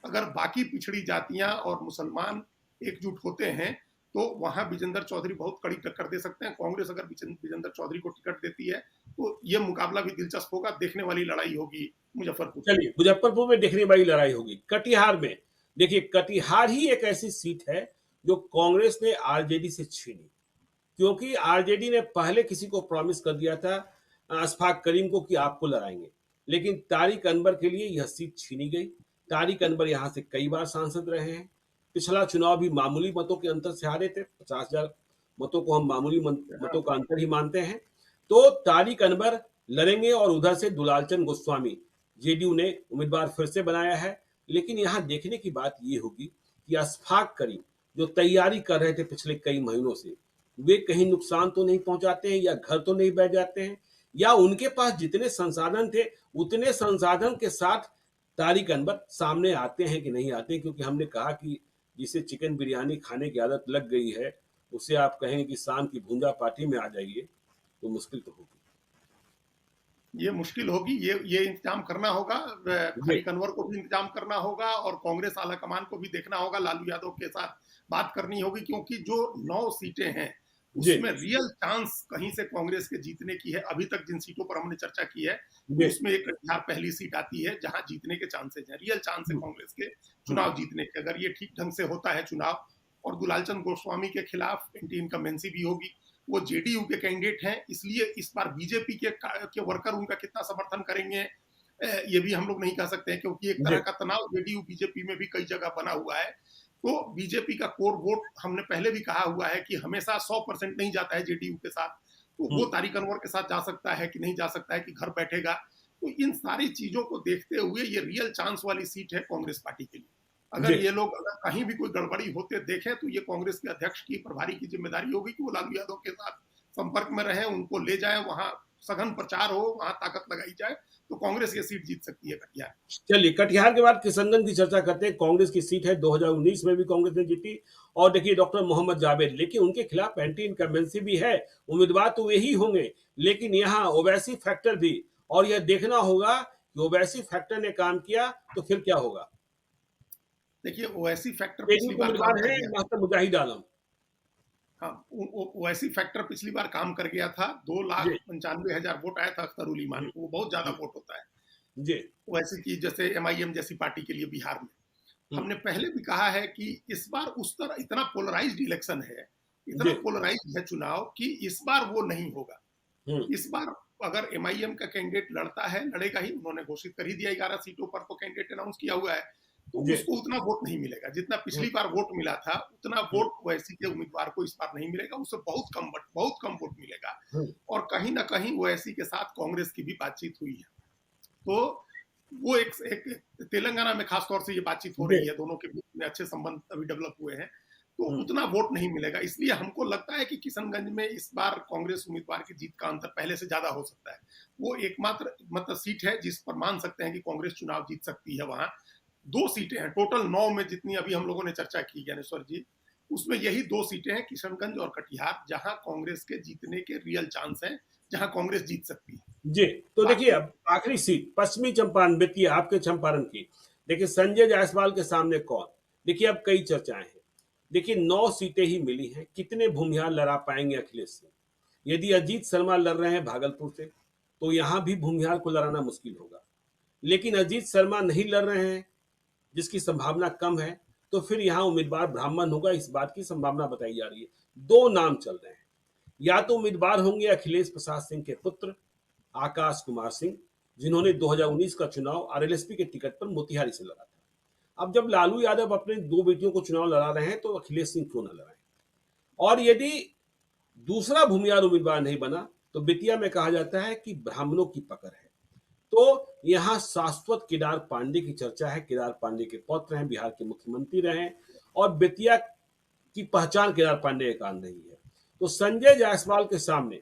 S2: अगर बाकी पिछड़ी जातियां और मुसलमान एकजुट होते हैं, तो वहां विजेंद्र चौधरी बहुत कड़ी टक्कर दे सकते हैं। कांग्रेस अगर विजेंद्र चौधरी को टिकट देती है, तो ये मुकाबला भी दिलचस्प होगा, देखने वाली लड़ाई होगी मुजफ्फरपुर में।
S1: चलिए, मुज़फ्फरपुर में देखने वाली लड़ाई होगी। कटिहार में, देखिए कटिहार ही एक ऐसी सीट है जो कांग्रेस ने आरजेडी से छीनी, क्योंकि आरजेडी ने पहले किसी को प्रॉमिस कर दिया था, अशफाक करीम को, कि आपको लड़ाएंगे, लेकिन तारिक अनवर के लिए यह सीट छीनी गई। तारिक अनवर यहाँ से कई बार सांसद रहे हैं, पिछला चुनाव भी मामूली मतों के अंतर से हारे थे, 50,000 मतों को हम मामूली मतों का अंतर ही मानते हैं। तो तारिक अनवर लड़ेंगे और उधर से दुलालचंद गोस्वामी, जेडीयू ने उम्मीदवार फिर से बनाया है। लेकिन यहाँ देखने की बात ये होगी कि अशफाक करीम जो तैयारी कर रहे थे पिछले कई महीनों से, वे कहीं नुकसान तो नहीं पहुंचाते हैं, या घर तो नहीं बैठ जाते हैं, या उनके पास जितने संसाधन थे उतने संसाधन के साथ तारिक अनवर सामने आते हैं कि नहीं आते हैं। क्योंकि हमने कहा कि जिसे चिकन बिरयानी खाने की आदत लग गई है, उसे आप कहेंगे कि शाम की भूंजा पार्टी में आ जाइए, तो मुश्किल तो होगी।
S2: ये मुश्किल होगी, ये इंतजाम करना होगा।
S1: जी,
S2: तारिक अनवर को भी इंतजाम करना होगा और कांग्रेस आला कमान को भी देखना होगा, लालू यादव के साथ बात करनी होगी। क्योंकि जो 9 सीटें हैं,
S1: जी,
S2: उसमें रियल चांस कहीं से कांग्रेस के जीतने की है। अभी तक जिन सीटों पर हमने चर्चा की है, तो
S1: जी,
S2: उसमें एक कटिहार पहली सीट आती है जहां जीतने के चांसेस हैं, रियल चांस है
S1: हम्म,
S2: कांग्रेस के
S1: हम्म,
S2: चुनाव जीतने के। अगर ये ठीक ढंग से होता है चुनाव, और दुलालचंद गोस्वामी के खिलाफ एंटी इनकम्बेंसी भी होगी, वो जेडीयू के कैंडिडेट हैं, इसलिए इस बार बीजेपी के वर्कर उनका कितना समर्थन करेंगे ये भी हम लोग नहीं कह सकते हैं, क्योंकि एक
S1: जी।
S2: तरह का तनाव जेडीयू बीजेपी में भी कई जगह बना हुआ है। तो बीजेपी का कोर वोट हमने पहले भी कहा हुआ है कि हमेशा 100% नहीं जाता है जेडीयू के साथ, तो वो
S1: हम्म।
S2: तारिक अनवर के साथ जा सकता है कि नहीं जा सकता है, कि घर बैठेगा। तो इन सारी चीजों को देखते हुए ये रियल चांस वाली सीट है कांग्रेस पार्टी के लिए।
S1: जी।
S2: अगर ये लोग अगर कहीं भी कोई गड़बड़ी होते देखें तो ये कांग्रेस के अध्यक्ष की, प्रभारी की जिम्मेदारी होगी कि वो लालू यादव के साथ संपर्क में रहे, उनको ले जाए, वहां सघन प्रचार हो, वहां ताकत लगाई जाए, तो कांग्रेस ये सीट जीत सकती है कटिहार।
S1: चलिए, कटिहार के बाद किशनगंज की चर्चा करते हैं। कांग्रेस की सीट है, 2019 में भी कांग्रेस ने जीती। और देखिए, डॉक्टर मोहम्मद जावेद, लेकिन उनके खिलाफ एंटी इनकम्बेंसी भी है। उम्मीदवार तो वही होंगे, लेकिन यहाँ ओवैसी फैक्टर भी, और यह देखना होगा कि ओवैसी फैक्टर ने काम किया तो फिर क्या होगा।
S2: देखिए ओवैसी फैक्टर
S1: एक
S2: पिछली बार काम
S1: उम्मीदवार
S2: कर
S1: है
S2: गया था।
S1: मास्टर मुजाहिद आलम।
S2: हाँ, ओवैसी फैक्टर पिछली बार काम कर गया था। दो
S1: जी।
S2: लाख 95,000 वोट आया था अख्तर उल ईमान
S1: जी।
S2: को, वो बहुत ज्यादा
S1: जी।
S2: वोट होता है
S1: जी।
S2: ओवैसी की, जैसे एमआईएम जैसी पार्टी के लिए बिहार में।
S1: हम्म।
S2: हमने पहले भी कहा है कि इस बार उस तरह इतना पोलराइज्ड इलेक्शन है, इतना
S1: जी।
S2: पोलराइज्ड है चुनाव, कि इस बार वो नहीं होगा।
S1: हम्म।
S2: इस बार अगर एमआईएम का कैंडिडेट लड़ता है, लड़ेगा ही, उन्होंने घोषित कर ही दिया 11 सीटों पर तो कैंडिडेट अनाउंस किया हुआ है, तो
S1: जी।
S2: उसको उतना वोट नहीं मिलेगा जितना
S1: हम्म।
S2: पिछली बार वोट मिला था। उतना
S1: हम्म।
S2: वोट ओवैसी के उम्मीदवार को इस बार नहीं मिलेगा, उससे बहुत कम वोट मिलेगा।
S1: हम्म।
S2: और कहीं ना कहीं ओवैसी के साथ कांग्रेस की भी बातचीत हुई है, तो वो एक तेलंगाना में खास तौर से ये बातचीत हो
S1: जी।
S2: रही है, दोनों के बीच में अच्छे संबंध अभी डेवलप हुए हैं, तो
S1: हम्म।
S2: उतना वोट नहीं मिलेगा। इसलिए हमको लगता है कि किशनगंज में इस बार कांग्रेस उम्मीदवार की जीत का अंतर पहले से ज्यादा हो सकता है। वो एकमात्र मतलब सीट है जिस पर मान सकते हैं कि कांग्रेस चुनाव जीत सकती है। वहां दो सीटें हैं टोटल 9 में, जितनी अभी हम लोगों ने चर्चा की ज्ञानेश्वर जी, उसमें यही दो सीटें हैं, किशनगंज और कटिहार, जहां कांग्रेस के जीतने के रियल चांस हैं, जहां कांग्रेस जीत सकती है।
S1: जी। तो देखिए,
S2: बाकी
S1: अब आखिरी सीट पश्चिमी चंपारण, बेतिया, आपके चंपारण की। देखिए, संजय जायसवाल के सामने कौन। देखिए, अब कई चर्चाएं हैं। देखिए, 9 सीटें ही मिली हैं, कितने भूमिहार लड़ा पाएंगे अखिलेश सिंह। यदि अजीत शर्मा लड़ रहे हैं भागलपुर से, तो यहां भी भूमिहार को लड़ाना मुश्किल होगा। लेकिन अजीत शर्मा नहीं लड़ रहे हैं, जिसकी संभावना कम है, तो फिर यहां उम्मीदवार ब्राह्मण होगा, इस बात की संभावना बताई जा रही है। दो नाम चल रहे हैं, या तो उम्मीदवार होंगे अखिलेश प्रसाद सिंह के पुत्र आकाश कुमार सिंह, जिन्होंने 2019 का चुनाव आरएलएसपी के टिकट पर मोतिहारी से लड़ा था। अब जब लालू यादव अपने दो बेटियों को चुनाव लड़ा रहे हैं, तो अखिलेश सिंह क्यों न लड़ाएं। और यदि दूसरा भूमिहार उम्मीदवार नहीं बना, तो बेतिया में कहा जाता है कि ब्राह्मणों की पकड़ है। तो यहाँ शाश्वत केदार पांडे की चर्चा है। केदार पांडे के पौत्र हैं, बिहार के मुख्यमंत्री रहे हैं, और बेतिया की पहचान केदार पांडे के कारण रही है। तो संजय जायसवाल के सामने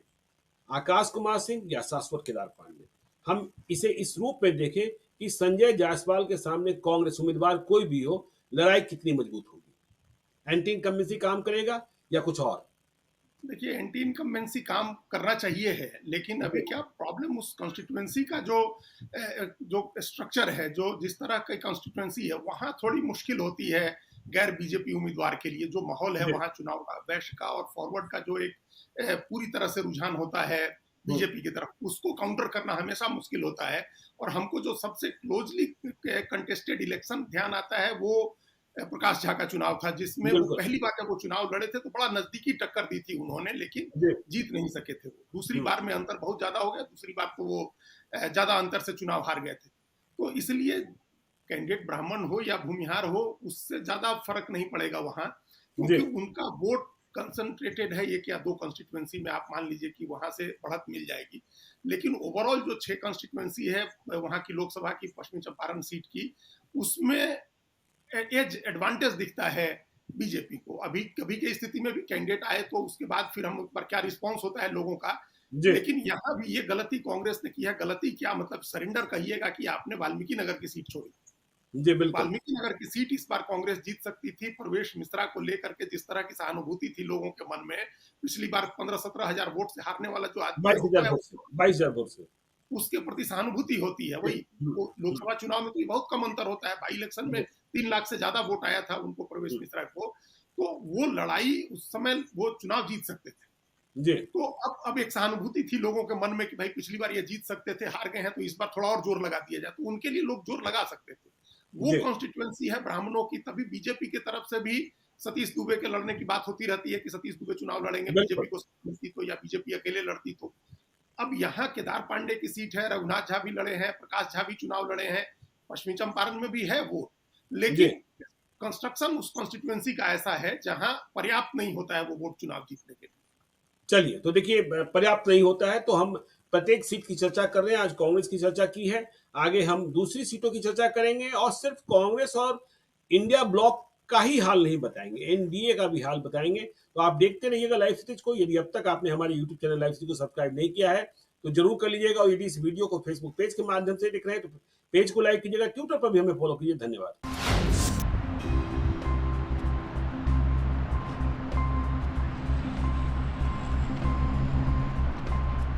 S1: आकाश कुमार सिंह या शाश्वत केदार पांडे, हम इसे इस रूप में देखें कि संजय जायसवाल के सामने कांग्रेस उम्मीदवार कोई भी हो, लड़ाई कितनी मजबूत होगी। एंटी इनकम्बेंसी काम करेगा या कुछ और।
S2: देखिए एंटी इनकम्बेंसी काम करना चाहिए है, लेकिन अभी क्या प्रॉब्लम उस कॉन्स्टिट्यूएंसी का जो स्ट्रक्चर है, जो जिस तरह की कॉन्स्टिट्यूएंसी है, वहां थोड़ी मुश्किल होती है गैर बीजेपी उम्मीदवार के लिए। जो माहौल है वहां चुनाव का, वैश्य का और फॉरवर्ड का जो एक पूरी तरह से रुझान होता है बीजेपी की तरफ, उसको काउंटर करना हमेशा मुश्किल होता है। और हमको जो सबसे क्लोजली कंटेस्टेड इलेक्शन ध्यान आता है वो प्रकाश झा का चुनाव था, जिसमें वो
S1: बिल्कुल।
S2: पहली बार जब वो चुनाव लड़े थे तो बड़ा नजदीकी टक्कर दी थी उन्होंने, लेकिन
S1: जी।
S2: जीत नहीं सके थे वो। दूसरी बार में अंतर बहुत ज्यादा हो गया, दूसरी बार तो वो ज्यादा अंतर से चुनाव हार गए थे। तो इसलिए कैंडिडेट ब्राह्मण हो या भूमिहार हो, उससे ज्यादा फर्क नहीं पड़ेगा वहां,
S1: जी।
S2: क्योंकि उनका वोट कंसंट्रेटेड है एक या दो कॉन्स्टिट्यूएंसी में। आप मान लीजिए कि वहां से बढ़त मिल जाएगी, लेकिन ओवरऑल जो 6 कॉन्स्टिट्यूएंसी है वहां की लोकसभा की, पश्चिमी चंपारण सीट की, उसमें एज एडवांटेज दिखता है बीजेपी को। अभी कभी की स्थिति में भी कैंडिडेट आए तो उसके बाद फिर हम पर क्या रिस्पांस होता है लोगों का।
S1: जी।
S2: लेकिन यहाँ भी ये गलती कांग्रेस ने की है। गलती क्या, मतलब सरेंडर कहिएगा कि आपने वाल्मीकि नगर की सीट छोड़ी।
S1: जी। बिल्कुल।
S2: वाल्मीकि नगर की सीट इस बार कांग्रेस जीत सकती थी। प्रवेश मिश्रा को लेकर के जिस तरह की सहानुभूति थी लोगों के मन में, पिछली बार 15-17 हजार वोट से हारने वाला जो आदमी
S1: 22,000
S2: होता है,
S1: वोट से, 22,000 वोट से।
S2: उसके प्रति सहानुभूति होती है। वही लोकसभा चुनाव में तो बहुत कम अंतर होता है, बाई इलेक्शन में 3 लाख से ज्यादा वोट आया था उनको, प्रवेश मिश्रा को। तो वो लड़ाई उस समय वो चुनाव जीत सकते थे।
S1: जी।
S2: तो अब एक सहानुभूति थी लोगों के मन में कि भाई पिछली बार ये जीत सकते थे, हार गए हैं, तो इस बार थोड़ा और जोर लगा दिया जाए। तो उनके लिए लोग जोर लगा सकते थे। वो
S1: जी।
S2: कॉन्स्टिट्यूएंसी है ब्राह्मणों की, तभी बीजेपी की तरफ से भी सतीश दुबे के लड़ने की बात होती रहती है कि सतीश दुबे चुनाव लड़ेंगे,
S1: बिल्कुल।
S2: बीजेपी को मिलती तो, या बीजेपी अकेले लड़ती तो। अब यहाँ केदार पांडे की सीट है, रघुनाथ झा भी लड़े हैं, प्रकाश झा भी चुनाव लड़े हैं, पश्चिमी चंपारण में भी है वोट,
S1: जी।
S2: लेकिन कंस्ट्रक्शन उस कॉन्स्टिट्यूएंसी का ऐसा है जहां पर्याप्त नहीं होता है वो वोट चुनाव जीतने के लिए।
S1: चलिए, तो देखिए पर्याप्त नहीं होता है तो हम प्रत्येक सीट की चर्चा कर रहे हैं। आज कांग्रेस की चर्चा की है, आगे हम दूसरी सीटों की चर्चा करेंगे और सिर्फ कांग्रेस और इंडिया ब्लॉक का ही हाल नहीं बताएंगे, एनडीए का भी हाल बताएंगे। तो आप देखते रहिएगा लाइव सिटीज को। यदि अब तक आपने हमारे यूट्यूब चैनल लाइव सिटीज को सब्सक्राइब नहीं किया है तो जरूर कर लीजिएगा, और यदि इस वीडियो को फेसबुक पेज के माध्यम से देख रहे हैं तो पेज को लाइक कीजिएगा, ट्विटर पर भी हमें फॉलो कीजिए। धन्यवाद।